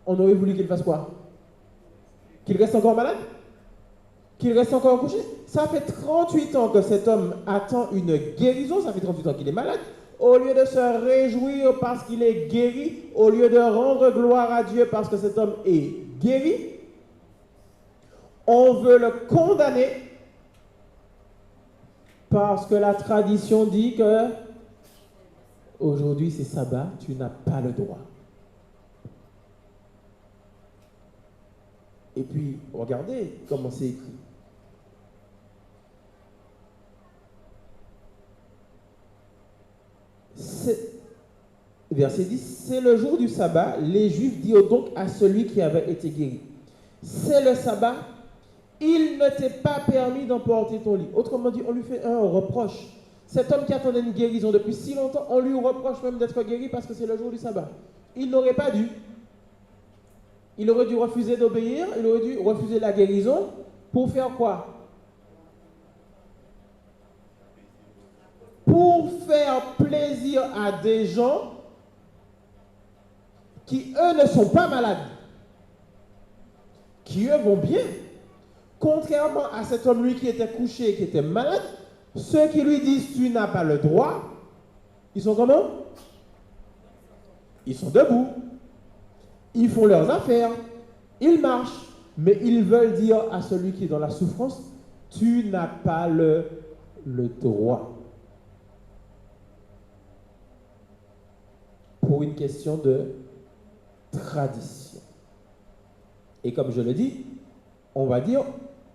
On aurait voulu qu'il fasse quoi? Qu'il reste encore malade? Qu'il reste encore couché? Ça fait 38 ans que cet homme attend une guérison, ça fait 38 ans qu'il est malade. Au lieu de se réjouir parce qu'il est guéri, au lieu de rendre gloire à Dieu parce que cet homme est guéri, on veut le condamner parce que la tradition dit que aujourd'hui c'est sabbat, tu n'as pas le droit. Et puis, regardez comment c'est écrit. Verset 10, c'est le jour du sabbat, les Juifs dirent donc à celui qui avait été guéri, c'est le sabbat, il ne t'est pas permis d'emporter ton lit. Autrement dit, on lui fait un reproche. Cet homme qui attendait une guérison depuis si longtemps, on lui reproche même d'être guéri parce que c'est le jour du sabbat. Il n'aurait pas dû. Il aurait dû refuser d'obéir, il aurait dû refuser la guérison pour faire quoi? Pour faire plaisir à des gens qui, eux, ne sont pas malades, qui, eux, vont bien. Contrairement à cet homme, lui, qui était couché, qui était malade, ceux qui lui disent « tu n'as pas le droit », ils sont comment? Ils sont debout, ils font leurs affaires, ils marchent, mais ils veulent dire à celui qui est dans la souffrance « tu n'as pas le droit ». Pour une question de tradition. Et comme je le dis, on va dire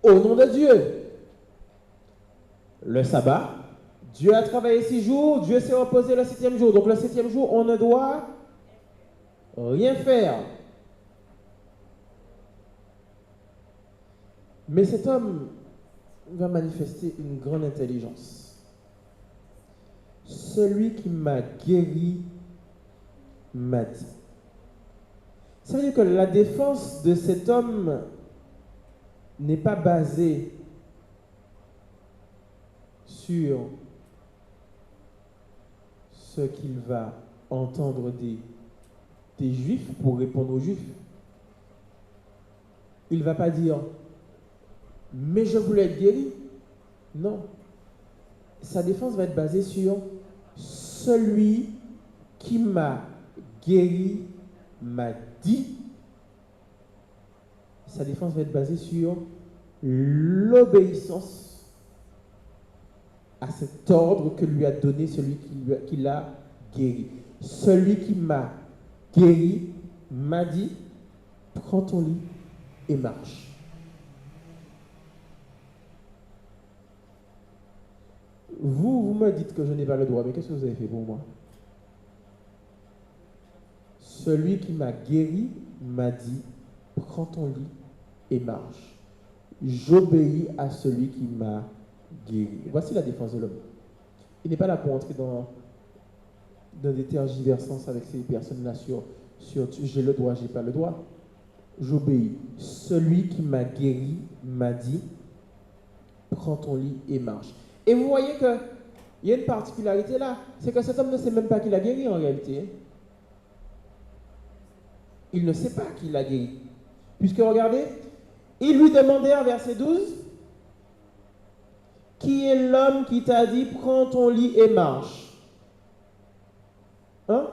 au nom de Dieu. Le sabbat, Dieu a travaillé 6 jours, Dieu s'est reposé le 7e jour. Donc le 7e jour, on ne doit rien faire. Mais cet homme va manifester une grande intelligence. Celui qui m'a guéri m'a dit. Ça veut dire que la défense de cet homme n'est pas basée sur ce qu'il va entendre des Juifs pour répondre aux Juifs. Il ne va pas dire « mais je voulais être guéri ». Non. Sa défense va être basée sur « celui qui m'a guéri m'a dit ». Sa défense va être basée sur l'obéissance à cet ordre que lui a donné celui qui l'a guéri. Celui qui m'a guéri m'a dit, prends ton lit et marche. Vous me dites que je n'ai pas le droit, mais qu'est-ce que vous avez fait pour moi? Celui qui m'a guéri m'a dit, prends ton lit et marche. J'obéis à celui qui m'a guéri. Voici la défense de l'homme. Il n'est pas là pour entrer dans des tergiversances avec ces personnes-là sur j'ai le droit, j'ai pas le droit. J'obéis. Celui qui m'a guéri m'a dit, prends ton lit et marche. Et vous voyez qu'il y a une particularité là, c'est que cet homme ne sait même pas qu'il a guéri en réalité. Il ne sait pas qu'il a guéri. Puisque regardez, ils lui demandèrent, verset 12, qui est l'homme qui t'a dit, prends ton lit et marche? Hein?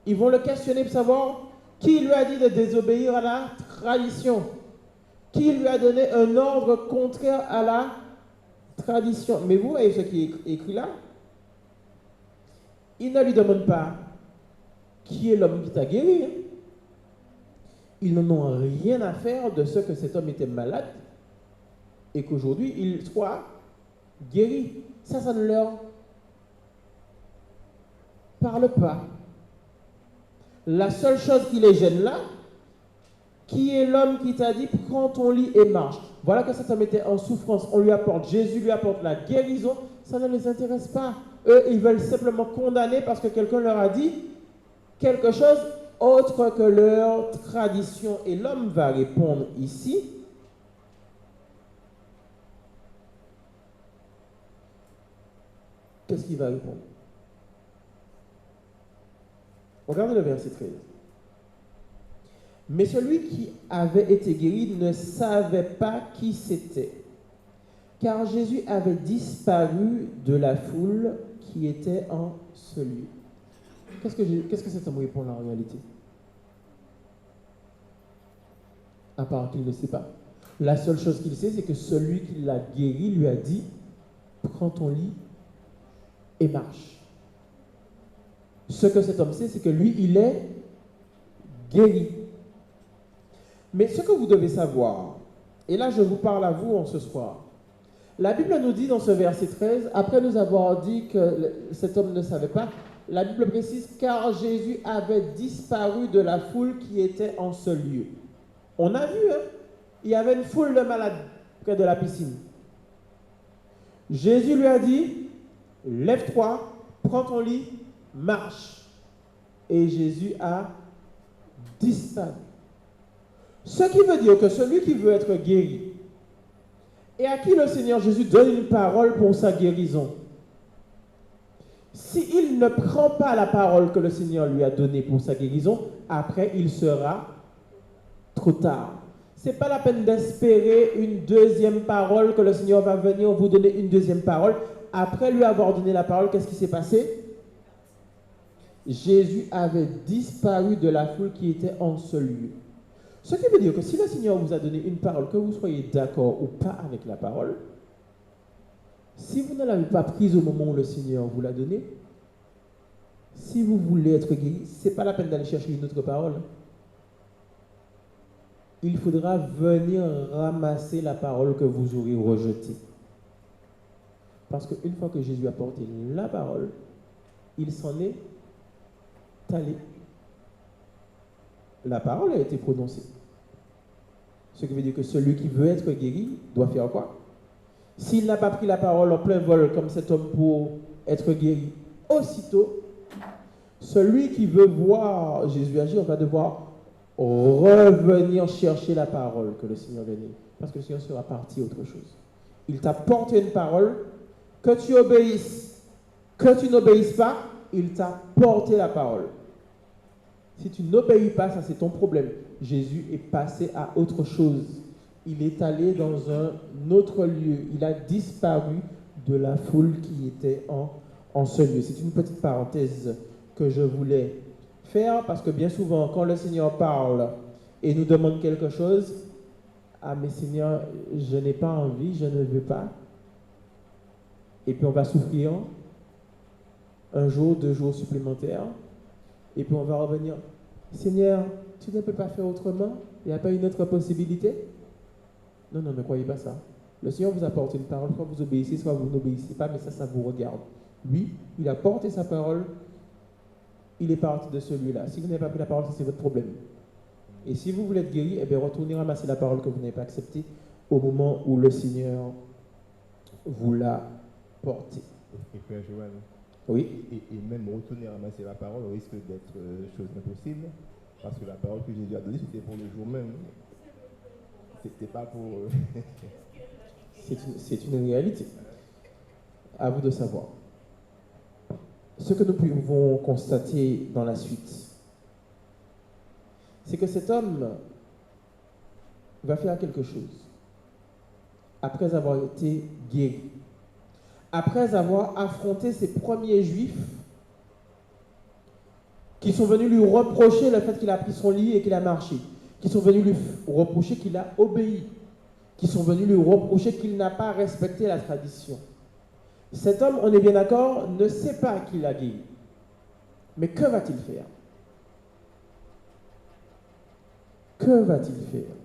Ils vont le questionner pour savoir qui lui a dit de désobéir à la tradition. Qui lui a donné un ordre contraire à la tradition. Mais vous voyez ce qui est écrit là? Il ne lui demande pas qui est l'homme qui t'a guéri. Ils n'en ont rien à faire de ce que cet homme était malade et qu'aujourd'hui il soit guéri. Ça ne leur parle pas. La seule chose qui les gêne là, qui est l'homme qui t'a dit prends ton lit et marche? Voilà que cet homme était en souffrance. On lui apporte, Jésus lui apporte la guérison. Ça ne les intéresse pas. Eux, ils veulent simplement condamner parce que quelqu'un leur a dit quelque chose autre que leur tradition. Et l'homme va répondre ici. Qu'est-ce qu'il va répondre? Regardez le verset 13. Mais celui qui avait été guéri ne savait pas qui c'était, car Jésus avait disparu de la foule qui était en ce lieu. Qu'est-ce que cet homme répond là en réalité? À part qu'il ne sait pas. La seule chose qu'il sait, c'est que celui qui l'a guéri lui a dit, prends ton lit et marche. Ce que cet homme sait, c'est que lui, il est guéri. Mais ce que vous devez savoir, et là je vous parle à vous en ce soir, la Bible nous dit dans ce verset 13, après nous avoir dit que cet homme ne savait pas, la Bible précise, car Jésus avait disparu de la foule qui était en ce lieu. On a vu, il y avait une foule de malades près de la piscine. Jésus lui a dit, lève-toi, prends ton lit, marche. Et Jésus a disparu. Ce qui veut dire que celui qui veut être guéri et à qui le Seigneur Jésus donne une parole pour sa guérison, s'il ne prend pas la parole que le Seigneur lui a donnée pour sa guérison, après il sera trop tard. Ce n'est pas la peine d'espérer une deuxième parole, que le Seigneur va venir vous donner une deuxième parole. Après lui avoir donné la parole, qu'est-ce qui s'est passé? Jésus avait disparu de la foule qui était en ce lieu. Ce qui veut dire que si le Seigneur vous a donné une parole, que vous soyez d'accord ou pas avec la parole, si vous ne l'avez pas prise au moment où le Seigneur vous l'a donnée, si vous voulez être guéri, ce n'est pas la peine d'aller chercher une autre parole. Il faudra venir ramasser la parole que vous aurez rejetée. Parce qu'une fois que Jésus a porté la parole, il s'en est allé. la parole a été prononcée. Ce qui veut dire que celui qui veut être guéri doit faire quoi? S'il n'a pas pris la parole en plein vol comme cet homme pour être guéri, aussitôt, celui qui veut voir Jésus agir va devoir revenir chercher la parole que le Seigneur lui a donnée. Parce que le Seigneur sera parti autre chose. Il t'a porté une parole, que tu obéisses, que tu n'obéisses pas, il t'a porté la parole. Si tu n'obéis pas, ça c'est ton problème. Jésus est passé à autre chose. Il est allé dans un autre lieu. Il a disparu de la foule qui était en ce lieu. C'est une petite parenthèse que je voulais faire parce que bien souvent, quand le Seigneur parle et nous demande quelque chose, ah mais Seigneur, je n'ai pas envie, je ne veux pas. Et puis on va souffrir un jour, 2 jours supplémentaires. Et puis on va revenir. Seigneur, tu ne peux pas faire autrement? Il n'y a pas une autre possibilité? Non, ne croyez pas ça. Le Seigneur vous apporte une parole, soit vous obéissez, soit vous n'obéissez pas, mais ça vous regarde. Lui, il a porté sa parole, il est parti de celui-là. Si vous n'avez pas pris la parole, ça c'est votre problème. Et si vous voulez être guéri, eh bien retournez ramasser la parole que vous n'avez pas acceptée au moment où le Seigneur vous l'a portée.
Et frère Joël,
Oui.
et même retourner ramasser la parole risque d'être chose impossible, parce que la parole que Jésus a donnée, c'était pour le jour même. C'était pas pour...
C'est une réalité. À vous de savoir. Ce que nous pouvons constater dans la suite, c'est que cet homme va faire quelque chose après avoir été guéri, après avoir affronté ces premiers juifs qui sont venus lui reprocher le fait qu'il a pris son lit et qu'il a marché, qui sont venus lui reprocher qu'il a obéi, qui sont venus lui reprocher qu'il n'a pas respecté la tradition. Cet homme, on est bien d'accord, ne sait pas qu'il a guéri. Mais que va-t-il faire? Que va-t-il faire?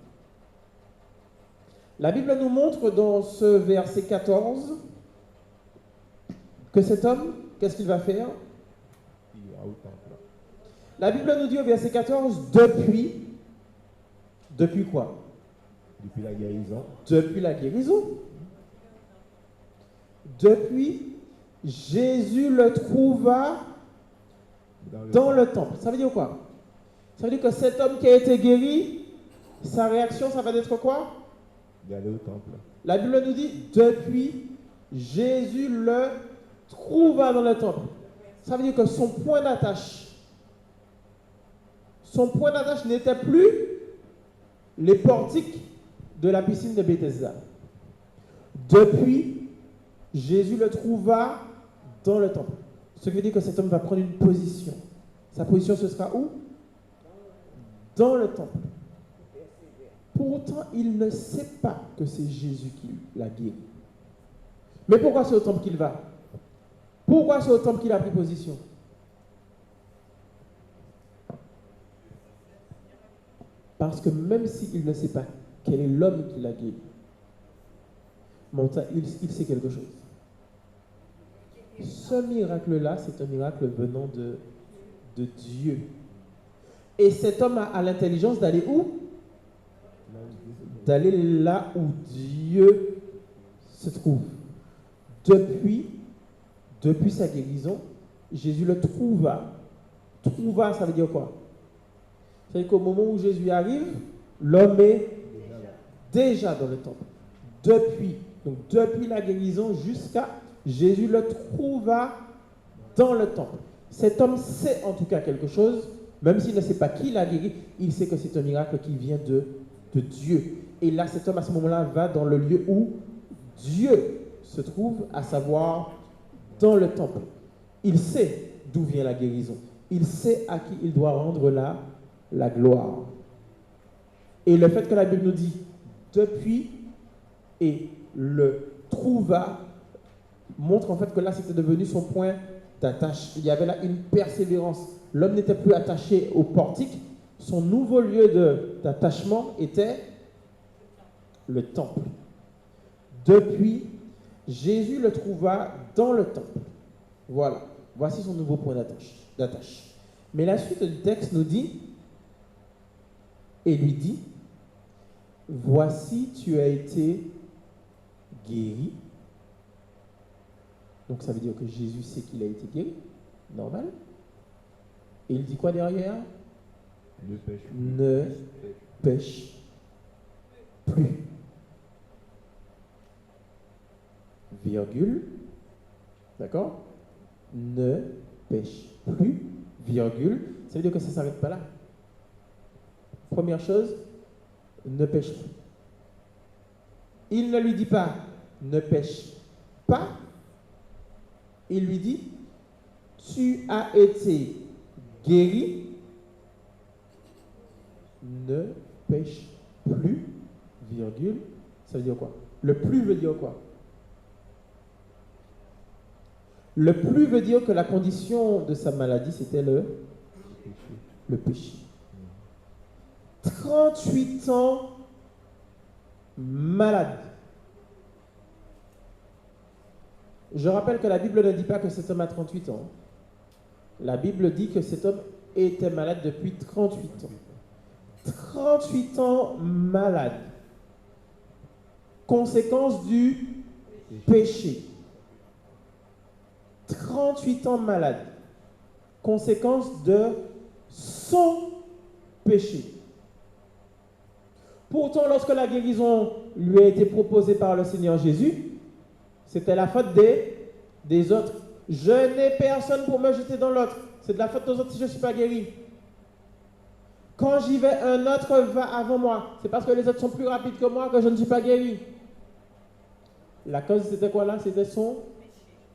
La Bible nous montre dans ce verset 14 que cet homme, qu'est-ce qu'il va faire?
Il ira au temple.
La Bible nous dit au verset 14, depuis quoi?
Depuis la guérison.
Depuis la guérison. Depuis, Jésus le trouva dans le temple. Ça veut dire quoi? Ça veut dire que cet homme qui a été guéri, sa réaction, ça va être quoi?
D'aller au temple.
La Bible nous dit, depuis, Jésus le trouva dans le temple. Ça veut dire que son point d'attache n'était plus les portiques de la piscine de Bethesda. Depuis, Jésus le trouva dans le temple. Ce qui veut dire que cet homme va prendre une position. Sa position, ce sera où? Dans le temple. Pourtant, il ne sait pas que c'est Jésus qui l'a guéri. Mais pourquoi c'est au temple qu'il va? Pourquoi c'est au temple qu'il a pris position? Parce que même s'il ne sait pas quel est l'homme qui l'a guéri, il sait quelque chose. Ce miracle-là, c'est un miracle venant de Dieu. Et cet homme a l'intelligence d'aller où? D'aller là où Dieu se trouve. Depuis sa guérison, Jésus le trouva. Trouva, ça veut dire quoi? Ça veut dire qu'au moment où Jésus arrive, l'homme est déjà dans le temple. Depuis la guérison jusqu'à Jésus le trouva dans le temple. Cet homme sait en tout cas quelque chose, même s'il ne sait pas qui l'a guéri, il sait que c'est un miracle qui vient de Dieu. Et là, cet homme à ce moment-là va dans le lieu où Dieu se trouve, à savoir dans le temple. Il sait d'où vient la guérison. Il sait à qui il doit rendre la gloire. Et le fait que la Bible nous dit depuis et le trouva montre en fait que là c'était devenu son point d'attache. Il y avait là une persévérance. L'homme n'était plus attaché au portique. Son nouveau lieu d'attachement était le temple. Depuis, Jésus le trouva dans le temple. Voilà. Voici son nouveau point d'attache. Mais la suite du texte nous dit et lui dit, voici, tu as été guéri. Donc ça veut dire que Jésus sait qu'il a été guéri, normal. Et il dit quoi derrière?
Ne pêche plus.
Ne pêche plus. Virgule. D'accord? Ne pêche plus. Virgule. Ça veut dire que ça ne s'arrête pas là. Première chose, ne pêche plus. Il ne lui dit pas ne pêche pas. Il lui dit tu as été guéri. Ne pêche plus. Virgule. Ça veut dire quoi? Le plus veut dire quoi? Le plus veut dire que la condition de sa maladie, c'était le péché. 38 ans malade. Je rappelle que la Bible ne dit pas que cet homme a 38 ans. La Bible dit que cet homme était malade depuis 38 ans. 38 ans malade. Conséquence du péché. 38 ans malade. Conséquence de son péché. Pourtant, lorsque la guérison lui a été proposée par le Seigneur Jésus, c'était la faute des autres. Je n'ai personne pour me jeter dans l'autre. C'est de la faute aux autres si je ne suis pas guéri. Quand j'y vais, un autre va avant moi. C'est parce que les autres sont plus rapides que moi que je ne suis pas guéri. La cause, c'était quoi là? C'était son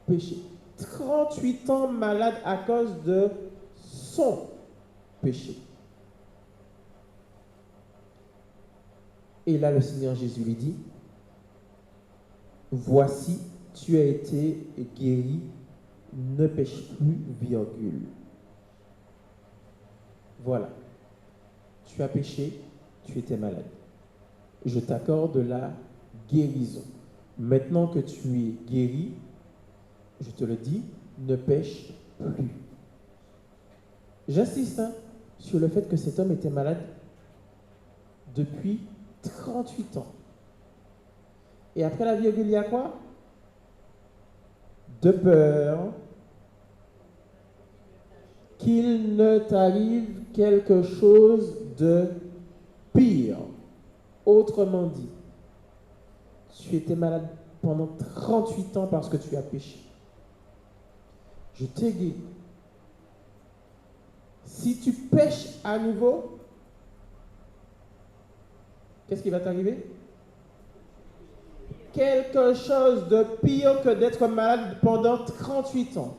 péché. 38 ans malade à cause de son péché. Et là, le Seigneur Jésus lui dit, voici, tu as été guéri, ne pêche plus, virgule. Voilà. Tu as péché, tu étais malade. Je t'accorde la guérison. Maintenant que tu es guéri, je te le dis, ne pêche plus. J'insiste sur le fait que cet homme était malade depuis 38 ans. Et après la virgule, il y a quoi? De peur qu'il ne t'arrive quelque chose de pire. Autrement dit, tu étais malade pendant 38 ans parce que tu as péché. Je t'ai guéri. Si tu pêches à nouveau, qu'est-ce qui va t'arriver? Quelque chose de pire que d'être malade pendant 38 ans.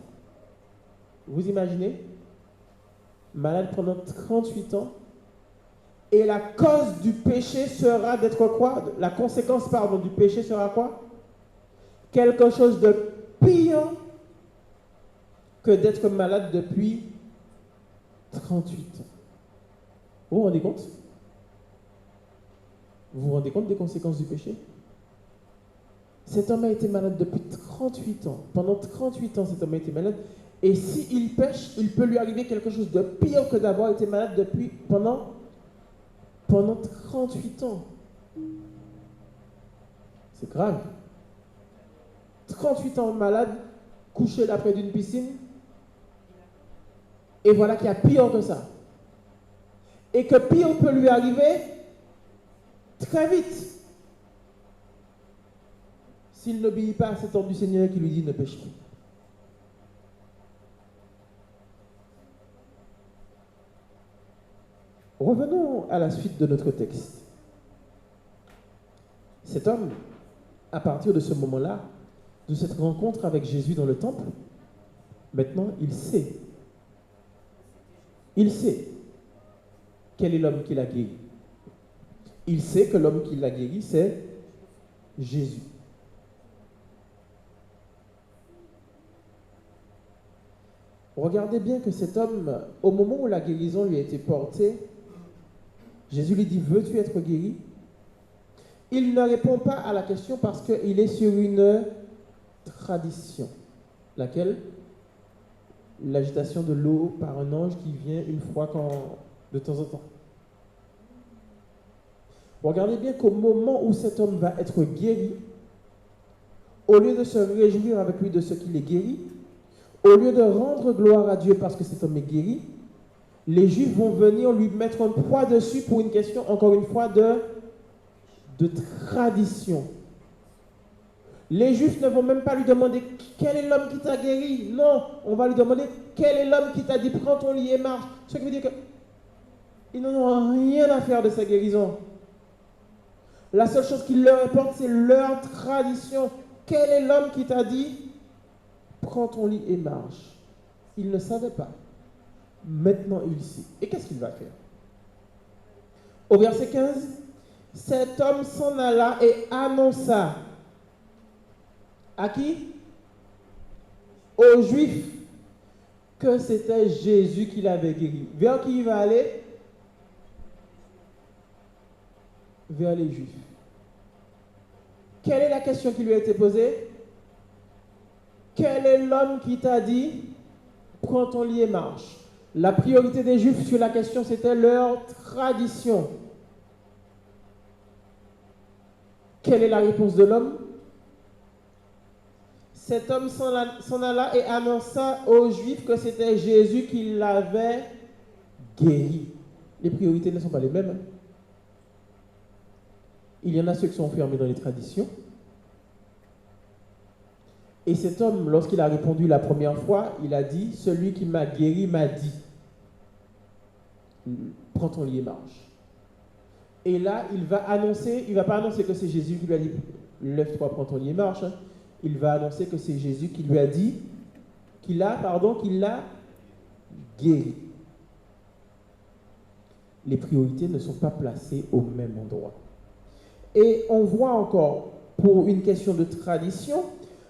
Vous imaginez? Malade pendant 38 ans. Et la cause du péché sera d'être quoi? La conséquence, du péché sera quoi? Quelque chose de pire que d'être malade depuis 38 ans. Vous vous rendez compte? Vous vous rendez compte des conséquences du péché? Cet homme a été malade depuis 38 ans. Pendant 38 ans, cet homme a été malade. Et s'il pêche, il peut lui arriver quelque chose de pire que d'avoir été malade pendant 38 ans. C'est grave. 38 ans malade, couché là près d'une piscine. Et voilà qu'il y a pire que ça. Et que pire peut lui arriver très vite. S'il n'obéit pas à cet ordre du Seigneur qui lui dit ne pêche plus. Revenons à la suite de notre texte. Cet homme, à partir de ce moment-là, de cette rencontre avec Jésus dans le temple, maintenant il sait. Il sait quel est l'homme qui l'a guéri. Il sait que l'homme qui l'a guéri, c'est Jésus. Regardez bien que cet homme, au moment où la guérison lui a été portée, Jésus lui dit, veux-tu être guéri? Il ne répond pas à la question parce qu'il est sur une tradition. Laquelle? L'agitation de l'eau par un ange qui vient une fois de temps en temps. Regardez bien qu'au moment où cet homme va être guéri, au lieu de se réjouir avec lui de ce qu'il est guéri, au lieu de rendre gloire à Dieu parce que cet homme est guéri, les Juifs vont venir lui mettre un poids dessus pour une question, encore une fois, de tradition. Les Juifs ne vont même pas lui demander quel est l'homme qui t'a guéri. Non, on va lui demander quel est l'homme qui t'a dit prends ton lit et marche. Ce qui veut dire qu'ils n'en ont rien à faire de sa guérison. La seule chose qui leur importe, c'est leur tradition. Quel est l'homme qui t'a dit prends ton lit et marche? Il ne savait pas. Maintenant, il sait. Et qu'est-ce qu'il va faire? Au verset 15, cet homme s'en alla et annonça. À qui? Aux Juifs, que c'était Jésus qui l'avait guéri. Vers qui il va aller? Vers les Juifs. Quelle est la question qui lui a été posée? Quel est l'homme qui t'a dit prends ton lit et marche? La priorité des Juifs sur la question, c'était leur tradition. Quelle est la réponse de l'homme? Cet homme s'en alla et annonça aux Juifs que c'était Jésus qui l'avait guéri. Les priorités ne sont pas les mêmes. Il y en a ceux qui sont enfermés dans les traditions. Et cet homme, lorsqu'il a répondu la première fois, il a dit, celui qui m'a guéri m'a dit, prends ton lit et marche. Et là, il va pas annoncer que c'est Jésus qui lui a dit, lève-toi, prends ton lit et marche. Il va annoncer que c'est Jésus qui lui a dit, qu'il l'a guéri. Les priorités ne sont pas placées au même endroit. Et on voit encore, pour une question de tradition,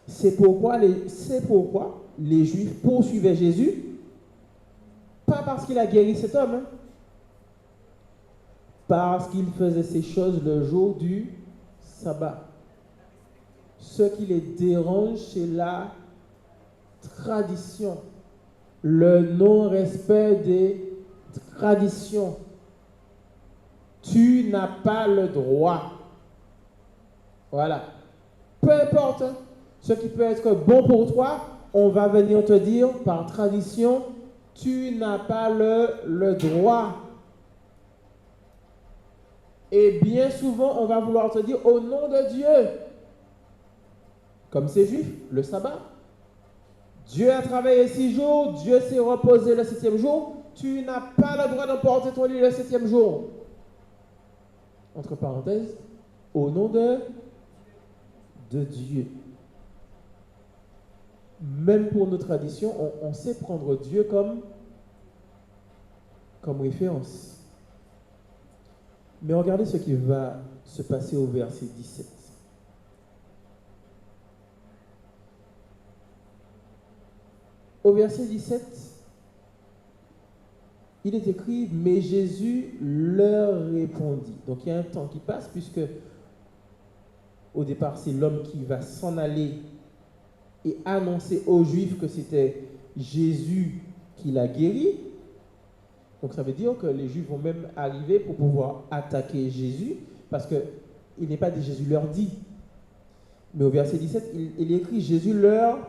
c'est pourquoi les Juifs poursuivaient Jésus, pas parce qu'il a guéri cet homme, parce qu'il faisait ces choses le jour du sabbat. Ce qui les dérange, c'est la tradition, le non-respect des traditions. Tu n'as pas le droit. Voilà. Peu importe ce qui peut être bon pour toi, on va venir te dire par tradition, tu n'as pas le droit. Et bien souvent, on va vouloir te dire au nom de Dieu, comme ces Juifs, le sabbat. Dieu a travaillé 6 jours, Dieu s'est reposé le 7e jour, tu n'as pas le droit d'emporter ton lit le 7e jour. Entre parenthèses, au nom de Dieu. Même pour nos traditions, on sait prendre Dieu comme référence. Mais regardez ce qui va se passer au verset 17. Au verset 17, il est écrit, mais Jésus leur répondit. Donc il y a un temps qui passe, puisque au départ, c'est l'homme qui va s'en aller et annoncer aux Juifs que c'était Jésus qui l'a guéri. Donc ça veut dire que les Juifs vont même arriver pour pouvoir attaquer Jésus, parce qu'il n'est pas dit Jésus leur dit. Mais au verset 17, il est écrit, Jésus leur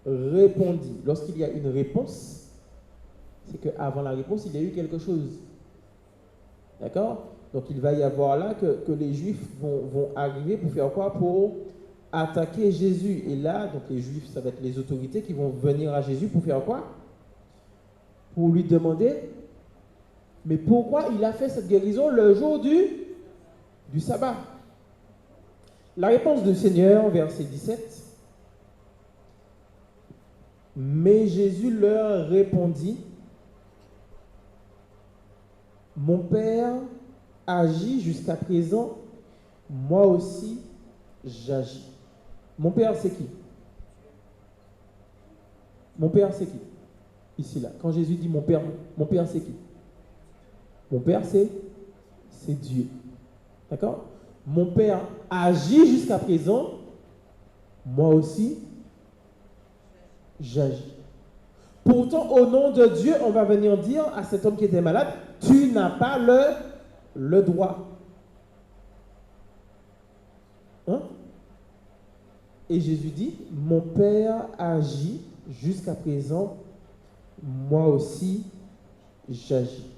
répondit. Lorsqu'il y a une réponse, c'est qu'avant la réponse, il y a eu quelque chose. D'accord? Donc il va y avoir là que les Juifs vont arriver pour faire quoi? Pour attaquer Jésus. Et là, donc les Juifs, ça va être les autorités qui vont venir à Jésus pour faire quoi? Pour lui demander, mais pourquoi il a fait cette guérison le jour du sabbat? La réponse du Seigneur, verset 17. Mais Jésus leur répondit, mon Père agit jusqu'à présent, moi aussi j'agis. Mon Père, c'est qui? Mon Père, c'est qui? Ici, là. Quand Jésus dit mon Père, c'est qui? Mon Père, c'est Dieu. D'accord? Mon Père agit jusqu'à présent, moi aussi j'agis. Pourtant, au nom de Dieu, on va venir dire à cet homme qui était malade, tu n'as pas le droit. Hein? Et Jésus dit, mon Père agit jusqu'à présent, moi aussi j'agis.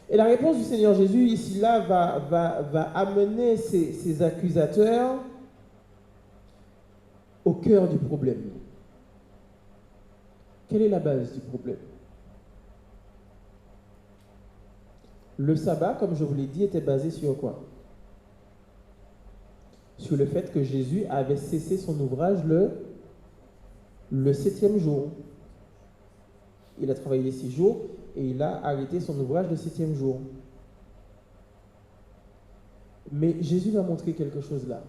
Et la réponse du Seigneur Jésus ici là va amener ces accusateurs au cœur du problème. Quelle est la base du problème? Le sabbat, comme je vous l'ai dit, était basé sur quoi? Sur le fait que Jésus avait cessé son ouvrage le 7e jour. Il a travaillé les 6 jours et il a arrêté son ouvrage le 7e jour. Mais Jésus va montrer quelque chose là.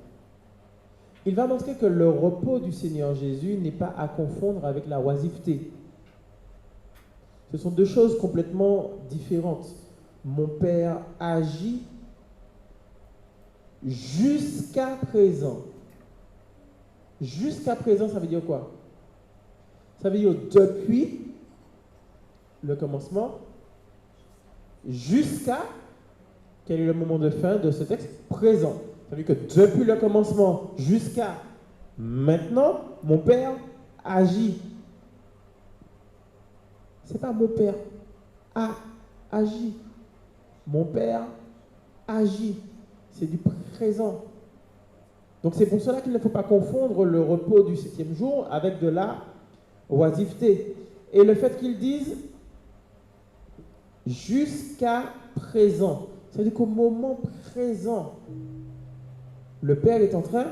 Il va montrer que le repos du Seigneur Jésus n'est pas à confondre avec la oisiveté. Ce sont deux choses complètement différentes. Mon Père agit jusqu'à présent. Jusqu'à présent, ça veut dire quoi? Ça veut dire depuis le commencement jusqu'à, quel est le moment de fin de ce texte? Présent. Ça veut dire que depuis le commencement jusqu'à maintenant, mon Père agit. C'est pas mon Père a agi. Mon Père agit. C'est du présent. Donc c'est pour cela qu'il ne faut pas confondre le repos du 7e jour avec de la oisiveté. Et le fait qu'ils disent jusqu'à présent, c'est-à-dire qu'au moment présent, le Père est en train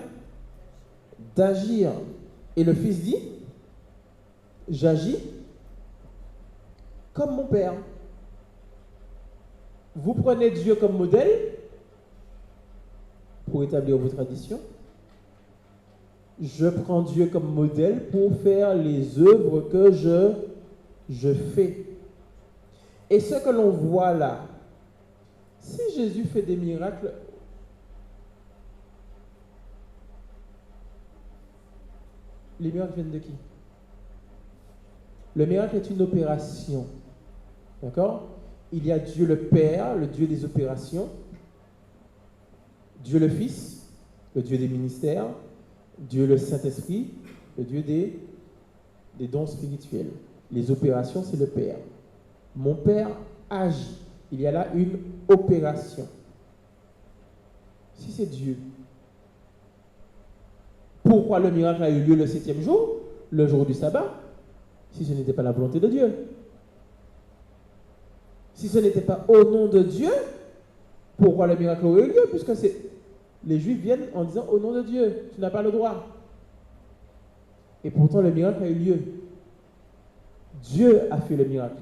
d'agir. Et le Fils dit, j'agis comme mon Père. Vous prenez Dieu comme modèle pour établir vos traditions. Je prends Dieu comme modèle pour faire les œuvres que je fais. Et ce que l'on voit là, si Jésus fait des miracles, les miracles viennent de qui? Le miracle est une opération. D'accord? Il y a Dieu le Père, le Dieu des opérations, Dieu le Fils, le Dieu des ministères, Dieu le Saint-Esprit, le Dieu des dons spirituels. Les opérations, c'est le Père. Mon Père agit. Il y a là une opération. Si c'est Dieu, pourquoi le miracle a eu lieu le 7e jour, le jour du sabbat, si ce n'était pas la volonté de Dieu? Si ce n'était pas au nom de Dieu, pourquoi le miracle aurait eu lieu? Puisque les Juifs viennent en disant au nom de Dieu, tu n'as pas le droit. Et pourtant le miracle a eu lieu. Dieu a fait le miracle.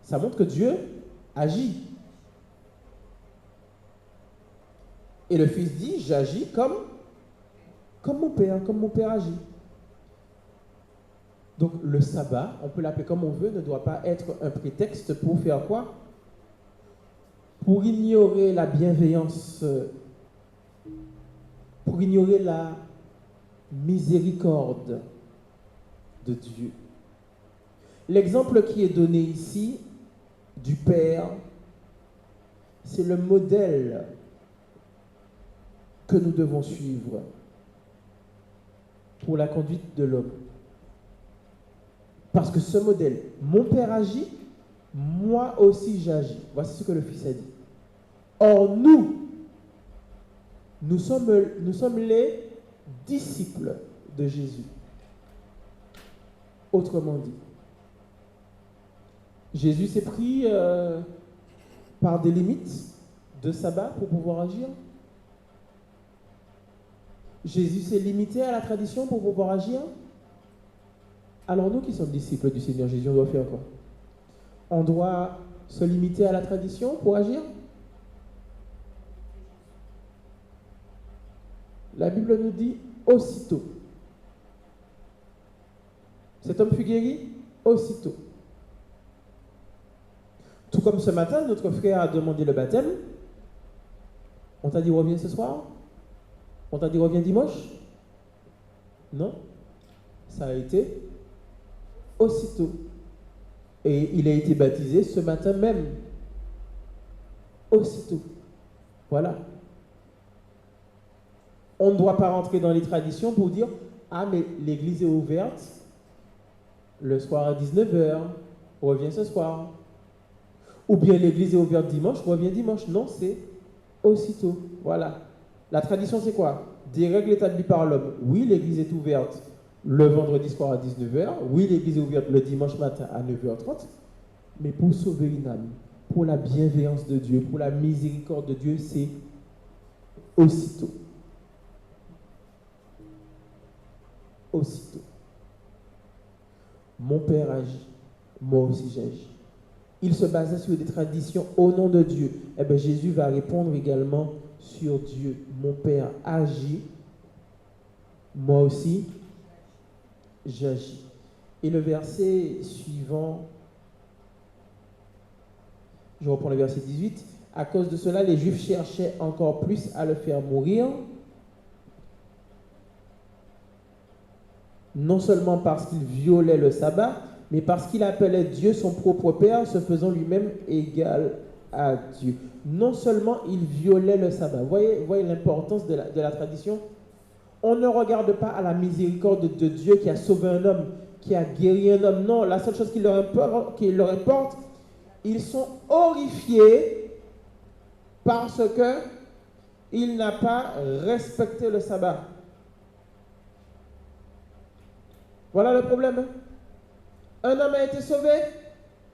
Ça montre que Dieu agit. Et le Fils dit, j'agis comme mon Père agit. Donc le sabbat, on peut l'appeler comme on veut, ne doit pas être un prétexte pour faire quoi? Pour ignorer la bienveillance, pour ignorer la miséricorde de Dieu. L'exemple qui est donné ici du Père, c'est le modèle que nous devons suivre pour la conduite de l'homme. Parce que ce modèle, mon Père agit, moi aussi j'agis. Voici ce que le Fils a dit. Or nous sommes les disciples de Jésus. Autrement dit, Jésus s'est pris par des limites de sabbat pour pouvoir agir. Jésus s'est limité à la tradition pour pouvoir agir. Alors nous qui sommes disciples du Seigneur Jésus, on doit faire quoi? On doit se limiter à la tradition pour agir? La Bible nous dit aussitôt. Cet homme fut guéri aussitôt. Tout comme ce matin, notre frère a demandé le baptême. On t'a dit reviens ce soir? On t'a dit reviens dimanche? Non. Ça a été aussitôt. Et il a été baptisé ce matin même. Aussitôt. Voilà. On ne doit pas rentrer dans les traditions pour dire « Ah, mais l'église est ouverte le soir à 19h, reviens ce soir. » Ou bien l'église est ouverte dimanche, reviens dimanche. Non, c'est aussitôt. Voilà. La tradition, c'est quoi? Des règles établies par l'homme. Oui, l'église est ouverte le vendredi soir à 19h. Oui, l'église est ouverte le dimanche matin à 9h30. Mais pour sauver une âme, pour la bienveillance de Dieu, pour la miséricorde de Dieu, c'est aussitôt. Aussitôt. Mon père agit, moi aussi j'agis. Il se basait sur des traditions au nom de Dieu. Eh bien, Jésus va répondre également sur Dieu. Mon père agit, moi aussi j'agis. Et le verset suivant, je reprends le verset 18. À cause de cela, les Juifs cherchaient encore plus à le faire mourir. Non seulement parce qu'il violait le sabbat, mais parce qu'il appelait Dieu son propre Père, se faisant lui-même égal à Dieu. Non seulement il violait le sabbat. Voyez l'importance de la tradition. On ne regarde pas à la miséricorde de Dieu qui a sauvé un homme, qui a guéri un homme. Non, la seule chose qui leur importe, ils sont horrifiés parce qu'il n'a pas respecté le sabbat. Voilà le problème. Hein? Un homme a été sauvé,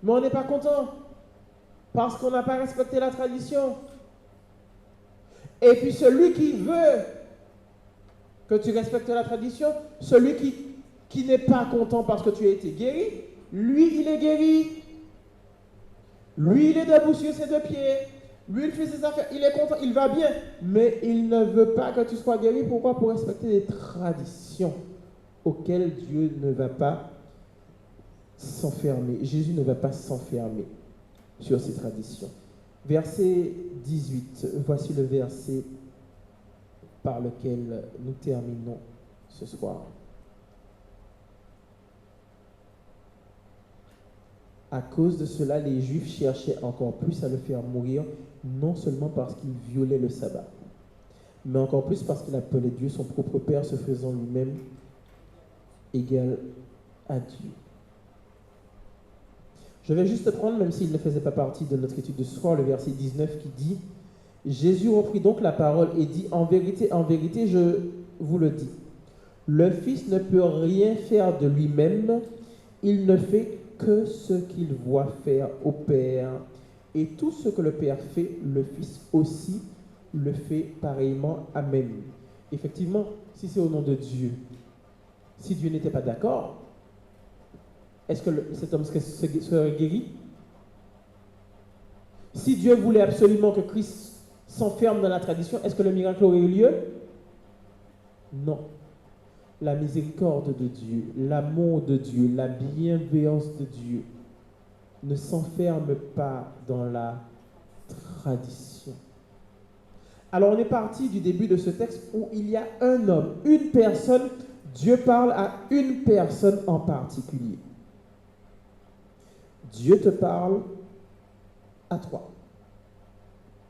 mais on n'est pas content parce qu'on n'a pas respecté la tradition. Et puis celui qui veut que tu respectes la tradition, celui qui n'est pas content parce que tu as été guéri, lui, il est guéri. Lui, il est debout sur ses deux pieds. Lui, il fait ses affaires. Il est content, il va bien. Mais il ne veut pas que tu sois guéri. Pourquoi? Pour respecter les traditions auxquelles Dieu ne va pas s'enfermer. Jésus ne va pas s'enfermer sur ces traditions. Verset 18. Voici le verset par lequel nous terminons ce soir. À cause de cela, les Juifs cherchaient encore plus à le faire mourir, non seulement parce qu'il violait le sabbat, mais encore plus parce qu'il appelait Dieu son propre Père, se faisant lui-même égal à Dieu. Je vais juste prendre, même s'il ne faisait pas partie de notre étude de ce soir, le verset 19 qui dit « Jésus reprit donc la parole et dit, en vérité, je vous le dis, le Fils ne peut rien faire de lui-même, il ne fait que ce qu'il voit faire au Père. Et tout ce que le Père fait, le Fils aussi le fait pareillement. Amen. » Effectivement, si c'est au nom de Dieu, si Dieu n'était pas d'accord, est-ce que cet homme serait guéri? Si Dieu voulait absolument que Christ s'enferme dans la tradition, est-ce que le miracle aurait eu lieu? Non. La miséricorde de Dieu, l'amour de Dieu, la bienveillance de Dieu ne s'enferme pas dans la tradition. Alors on est parti du début de ce texte où il y a un homme, une personne, Dieu parle à une personne en particulier. Dieu te parle à toi.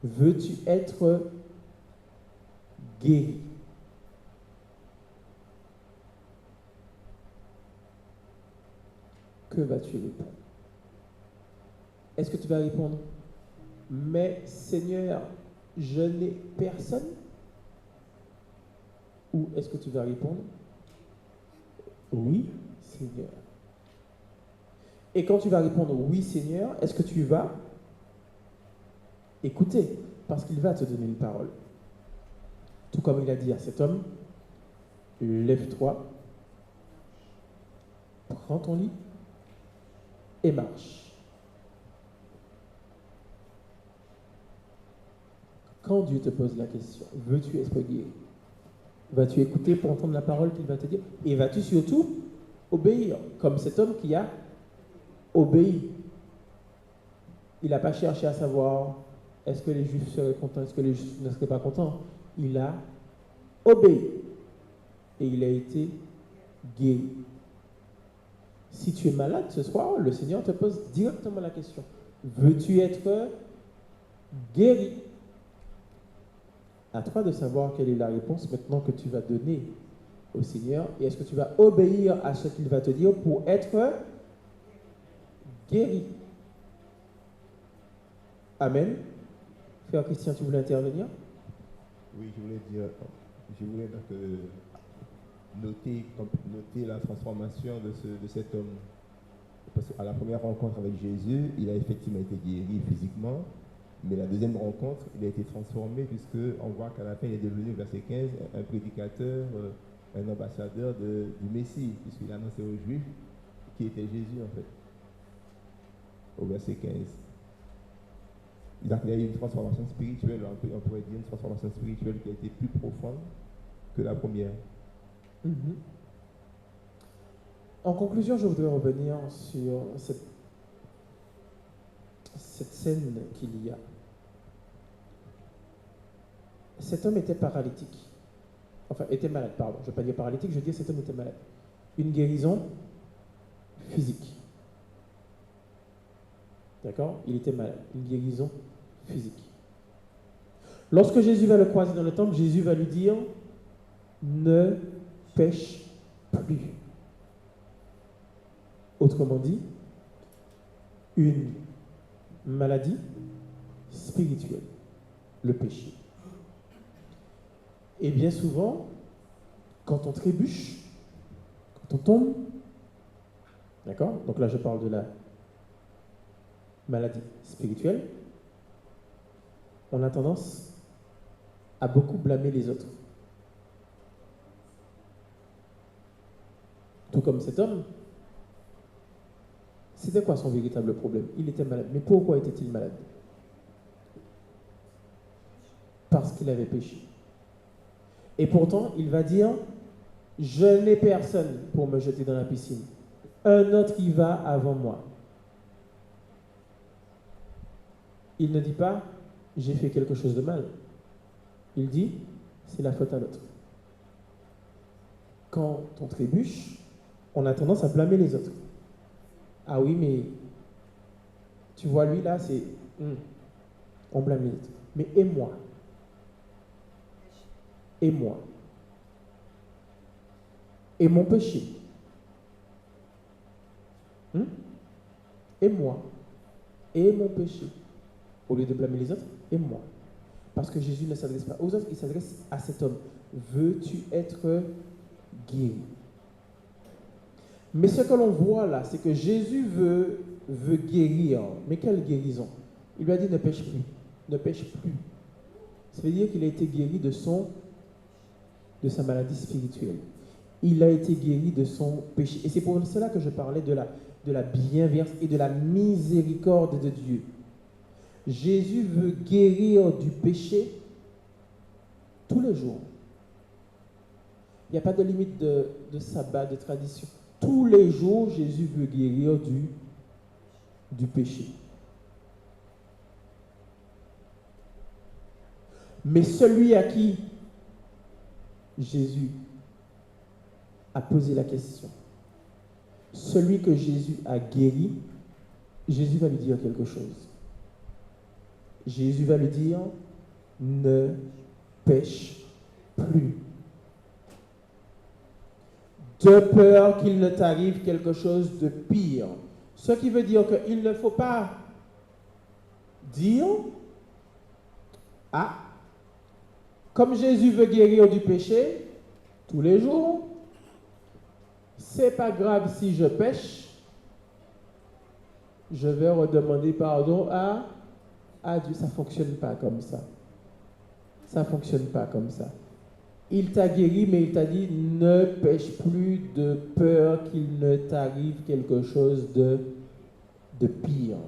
Veux-tu être guéri? Que vas-tu répondre? Est-ce que tu vas répondre, mais Seigneur, je n'ai personne? Ou est-ce que tu vas répondre, oui, Seigneur? Et quand tu vas répondre oui, Seigneur, est-ce que tu vas écouter? Parce qu'il va te donner une parole. Tout comme il a dit à cet homme, lève-toi, prends ton lit et marche. Quand Dieu te pose la question, veux-tu être guéri? Vas-tu écouter pour entendre la parole qu'il va te dire? Et vas-tu surtout obéir, comme cet homme qui a obéi? Il n'a pas cherché à savoir est-ce que les Juifs seraient contents, est-ce que les Juifs ne seraient pas contents. Il a obéi et il a été guéri. Si tu es malade ce soir, le Seigneur te pose directement la question. Veux-tu être guéri? À toi de savoir quelle est la réponse maintenant que tu vas donner au Seigneur. Et est-ce que tu vas obéir à ce qu'il va te dire pour être guéri? Amen. Frère Christian, tu voulais intervenir?
Oui, je voulais donc noter la transformation de cet homme. Parce qu'à la première rencontre avec Jésus, il a effectivement été guéri physiquement, mais la deuxième rencontre, il a été transformé puisqu'on voit qu'à la fin, il est devenu, verset 15, un prédicateur, un ambassadeur du Messie, puisqu'il a annoncé aux Juifs qui était Jésus en fait, au verset 15. Il y a eu une transformation spirituelle, on pourrait dire une transformation spirituelle qui a été plus profonde que la première.
Mhm. En conclusion, je voudrais revenir sur cette scène qu'il y a. Cet homme était paralytique. Enfin, était malade, pardon. Je ne vais pas dire paralytique, je veux dire cet homme était malade. Une guérison physique. D'accord? Il était malade. Une guérison physique. Lorsque Jésus va le croiser dans le temple, Jésus va lui dire « Ne pêche plus ». Autrement dit, une maladie spirituelle, le péché. Et bien souvent, quand on trébuche, quand on tombe, d'accord? Donc là, je parle de la maladie spirituelle, on a tendance à beaucoup blâmer les autres. Tout comme cet homme, c'était quoi son véritable problème? Il était malade. Mais pourquoi était-il malade? Parce qu'il avait péché. Et pourtant, il va dire, je n'ai personne pour me jeter dans la piscine. Un autre qui va avant moi. Il ne dit pas, j'ai fait quelque chose de mal. Il dit, c'est la faute à l'autre. Quand on trébuche, on a tendance à blâmer les autres. Ah oui, mais tu vois, lui là, c'est... on blâme les autres. Mais et moi? Et moi? Et mon péché? Et moi? Et mon péché? Au lieu de blâmer les autres, et moi? Parce que Jésus ne s'adresse pas aux autres, il s'adresse à cet homme. Veux-tu être guéri? Mais ce que l'on voit là, c'est que Jésus veut guérir. Mais quelle guérison? Il lui a dit ne pêche plus. Ne pêche plus. Ça veut dire qu'il a été guéri de sa maladie spirituelle. Il a été guéri de son péché. Et c'est pour cela que je parlais de la bienveillance et de la miséricorde de Dieu. Jésus veut guérir du péché tous les jours. Il n'y a pas de limite de sabbat, de tradition. Tous les jours, Jésus veut guérir du péché. Mais celui à qui Jésus a posé la question, celui que Jésus a guéri, Jésus va lui dire quelque chose. Jésus va lui dire, ne pêche plus. De peur qu'il ne t'arrive quelque chose de pire. Ce qui veut dire qu'il ne faut pas dire, ah, comme Jésus veut guérir du péché tous les jours, c'est pas grave si je pêche, je vais redemander pardon à Dieu. Ça ne fonctionne pas comme ça. Ça ne fonctionne pas comme ça. Il t'a guéri, mais il t'a dit ne pêche plus de peur qu'il ne t'arrive quelque chose de pire.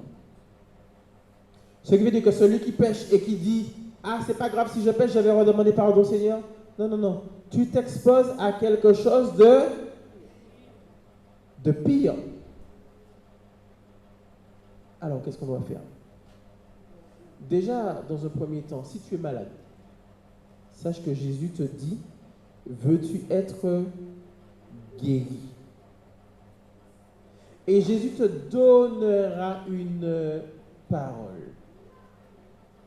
Ce qui veut dire que celui qui pêche et qui dit ah, c'est pas grave si je pêche, je vais redemander pardon au Seigneur. Non, non, non. Tu t'exposes à quelque chose de pire. Alors, qu'est-ce qu'on doit faire? Déjà, dans un premier temps, si tu es malade, sache que Jésus te dit, veux-tu être guéri? Et Jésus te donnera une parole.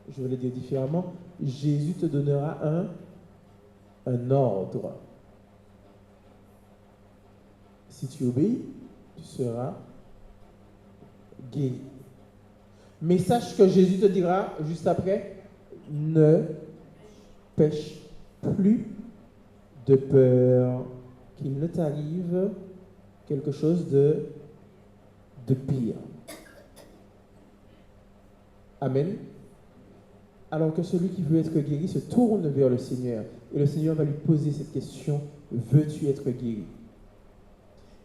Je vais le dire différemment. Jésus te donnera un ordre. Si tu obéis, tu seras guéri. Mais sache que Jésus te dira juste après, ne pêche plus de peur qu'il ne t'arrive quelque chose de pire. Amen. Alors que celui qui veut être guéri se tourne vers le Seigneur et le Seigneur va lui poser cette question, veux-tu être guéri?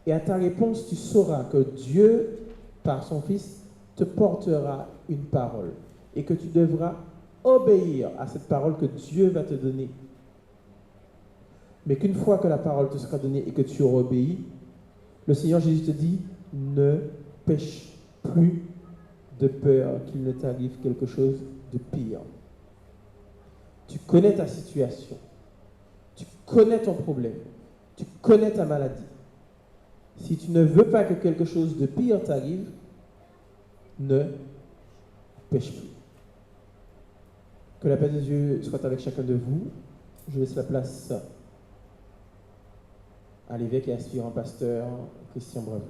Et à ta réponse, tu sauras que Dieu, par son Fils, te portera une parole et que tu devras obéir à cette parole que Dieu va te donner. Mais qu'une fois que la parole te sera donnée et que tu auras obéi, le Seigneur Jésus te dit, ne pêche plus de peur qu'il ne t'arrive quelque chose de pire. Tu connais ta situation, tu connais ton problème, tu connais ta maladie. Si tu ne veux pas que quelque chose de pire t'arrive, ne pêche plus. Que la paix de Dieu soit avec chacun de vous. Je laisse la place à l'évêque et aspirant pasteur Christian Bravo.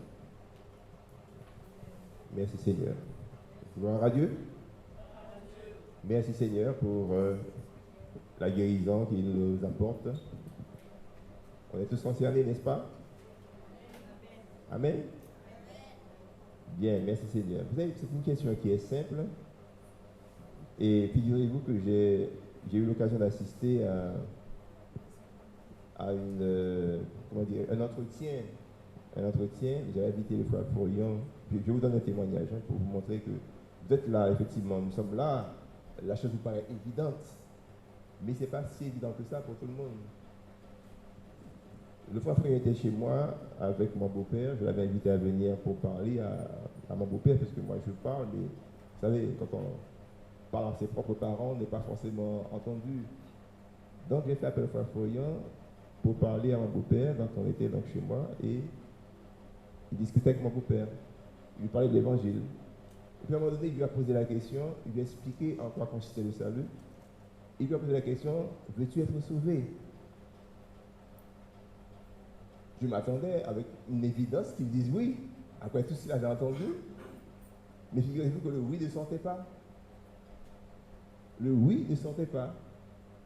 Merci Seigneur. Gloire à Dieu. Merci Seigneur pour la guérison qu'il nous apporte. On est tous concernés, n'est-ce pas? Amen. Bien, merci Seigneur. Vous savez, c'est une question qui est simple. Et figurez-vous que j'ai eu l'occasion d'assister à un entretien. J'ai invité le frère Florian. Je vous donne un témoignage pour vous montrer que vous êtes là, effectivement. Nous sommes là. La chose vous paraît évidente. Mais ce n'est pas si évident que ça pour tout le monde. Le frère Florian était chez moi avec mon beau-père. Je l'avais invité à venir pour parler à mon beau-père, parce que moi je parle, mais vous savez, quand on parle à ses propres parents, on n'est pas forcément entendu. Donc j'ai fait appel au frère Florian pour parler à mon beau-père. Donc on était donc chez moi et il discutait avec mon beau-père. Il lui parlait de l'évangile. Et puis à un moment donné, il lui a posé la question, il lui a expliqué en quoi consistait le salut. Il lui a posé la question, veux-tu être sauvé? Je m'attendais avec une évidence qu'il dise oui. Après tout cela, j'ai entendu. Mais figurez-vous que le oui ne sortait pas. Le oui ne sortait pas.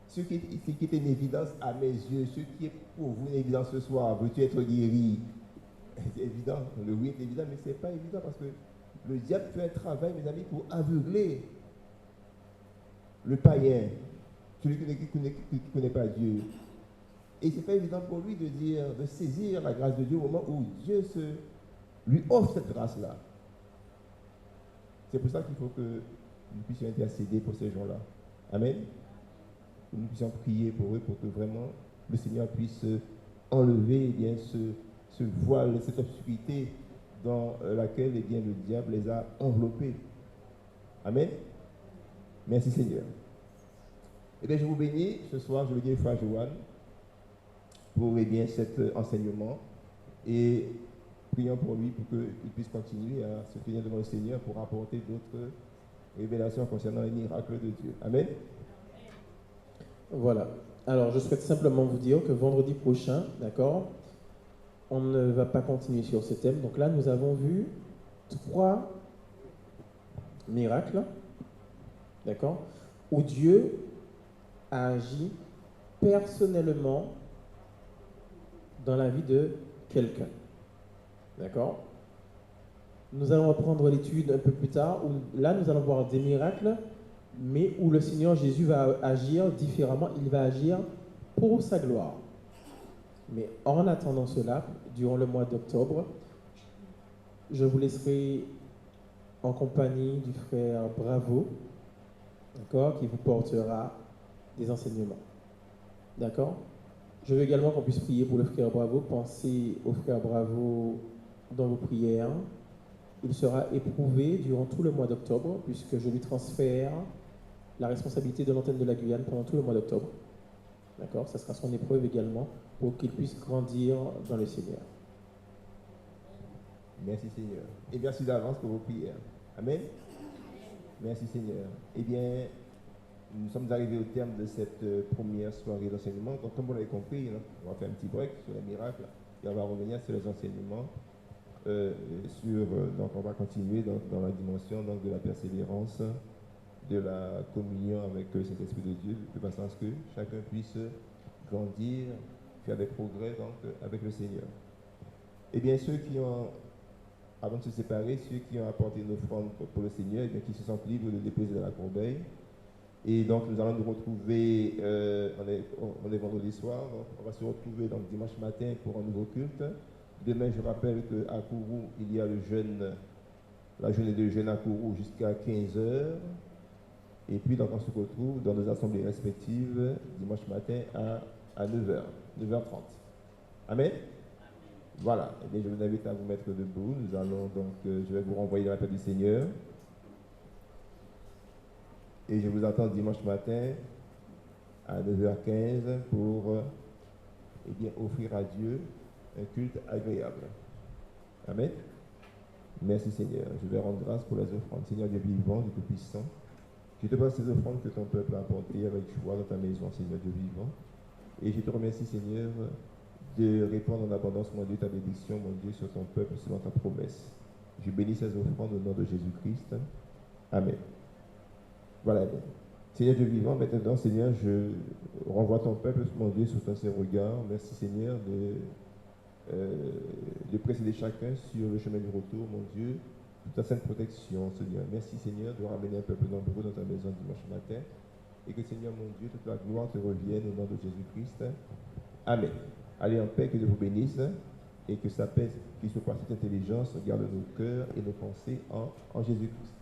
Ce qui était une évidence à mes yeux, ce qui est pour vous une évidence ce soir, veux-tu être guéri? C'est évident. Le oui est évident, mais ce n'est pas évident parce que le diable fait un travail, mes amis, pour aveugler le païen, celui qui ne connaît pas Dieu. Et ce n'est pas évident pour lui de saisir la grâce de Dieu au moment où Dieu lui offre cette grâce-là. C'est pour ça qu'il faut que nous puissions intercéder pour ces gens-là. Amen. Que nous puissions prier pour eux pour que vraiment le Seigneur puisse enlever ce voile, cette obscurité dans laquelle le diable les a enveloppés. Amen. Merci Seigneur. Eh bien, je vous bénis. Ce soir, je bénis le frère Joanne pour cet enseignement et prions pour lui pour qu'il puisse continuer à se tenir devant le Seigneur pour apporter d'autres révélations concernant les miracles de Dieu. Amen.
Voilà. Alors, je souhaite simplement vous dire que vendredi prochain, d'accord, on ne va pas continuer sur ce thème. Donc là, nous avons vu 3 miracles, d'accord, où Dieu a agi personnellement dans la vie de quelqu'un. D'accord? Nous allons reprendre l'étude un peu plus tard, où là nous allons voir des miracles, mais où le Seigneur Jésus va agir différemment, il va agir pour sa gloire. Mais en attendant cela, durant le mois d'octobre, je vous laisserai en compagnie du frère Bravo, d'accord, qui vous portera des enseignements. D'accord? Je veux également qu'on puisse prier pour le frère Bravo. Pensez au frère Bravo dans vos prières. Il sera éprouvé durant tout le mois d'octobre, puisque je lui transfère la responsabilité de l'antenne de la Guyane pendant tout le mois d'octobre. D'accord? Ça sera son épreuve également, pour qu'il puisse grandir dans le Seigneur.
Merci Seigneur. Et merci d'avance pour vos prières. Amen. Merci Seigneur. Eh bien, nous sommes arrivés au terme de cette première soirée d'enseignement. Donc, comme vous l'avez compris, hein, on va faire un petit break sur les miracles et on va revenir sur les enseignements. Donc, on va continuer dans la dimension donc, de la persévérance, de la communion avec le Saint-Esprit de Dieu, de façon à ce que chacun puisse grandir, faire des progrès donc, avec le Seigneur. Eh bien, ceux qui ont, avant de se séparer, ceux qui ont apporté une offrande pour le Seigneur, eh bien, qui se sentent libres de déposer dans la corbeille. Et donc, nous allons nous retrouver, on est vendredi soir, donc on va se retrouver donc, dimanche matin pour un nouveau culte. Demain, je rappelle qu'à Kourou, il y a la journée de jeûne à Kourou jusqu'à 15h. Et puis, donc, on se retrouve dans nos assemblées respectives dimanche matin à 9h, 9h30. Amen. Voilà. Et bien, je vous invite à vous mettre debout. Nous allons donc, je vais vous renvoyer dans la paix du Seigneur. Et je vous attends dimanche matin à 9h15 pour offrir à Dieu un culte agréable. Amen. Merci Seigneur. Je vais rendre grâce pour les offrandes. Seigneur Dieu vivant, Dieu Tout-Puissant, je te passe ces offrandes que ton peuple a apportées avec joie dans ta maison, Seigneur Dieu vivant. Et je te remercie Seigneur de répandre en abondance, mon Dieu, ta bénédiction, mon Dieu, sur ton peuple, selon ta promesse. Je bénis ces offrandes au nom de Jésus-Christ. Amen. Voilà. Seigneur Dieu vivant, maintenant, Seigneur, je renvoie ton peuple, mon Dieu, sous ton regard. Merci, Seigneur, de précéder chacun sur le chemin du retour, mon Dieu, toute ta sainte protection, Seigneur. Merci, Seigneur, de ramener un peuple nombreux dans ta maison dimanche matin. Et que, Seigneur, mon Dieu, toute la gloire te revienne au nom de Jésus-Christ. Amen. Allez en paix, que Dieu vous bénisse et que sa paix, qui surpasse toute intelligence, garde nos cœurs et nos pensées en Jésus-Christ.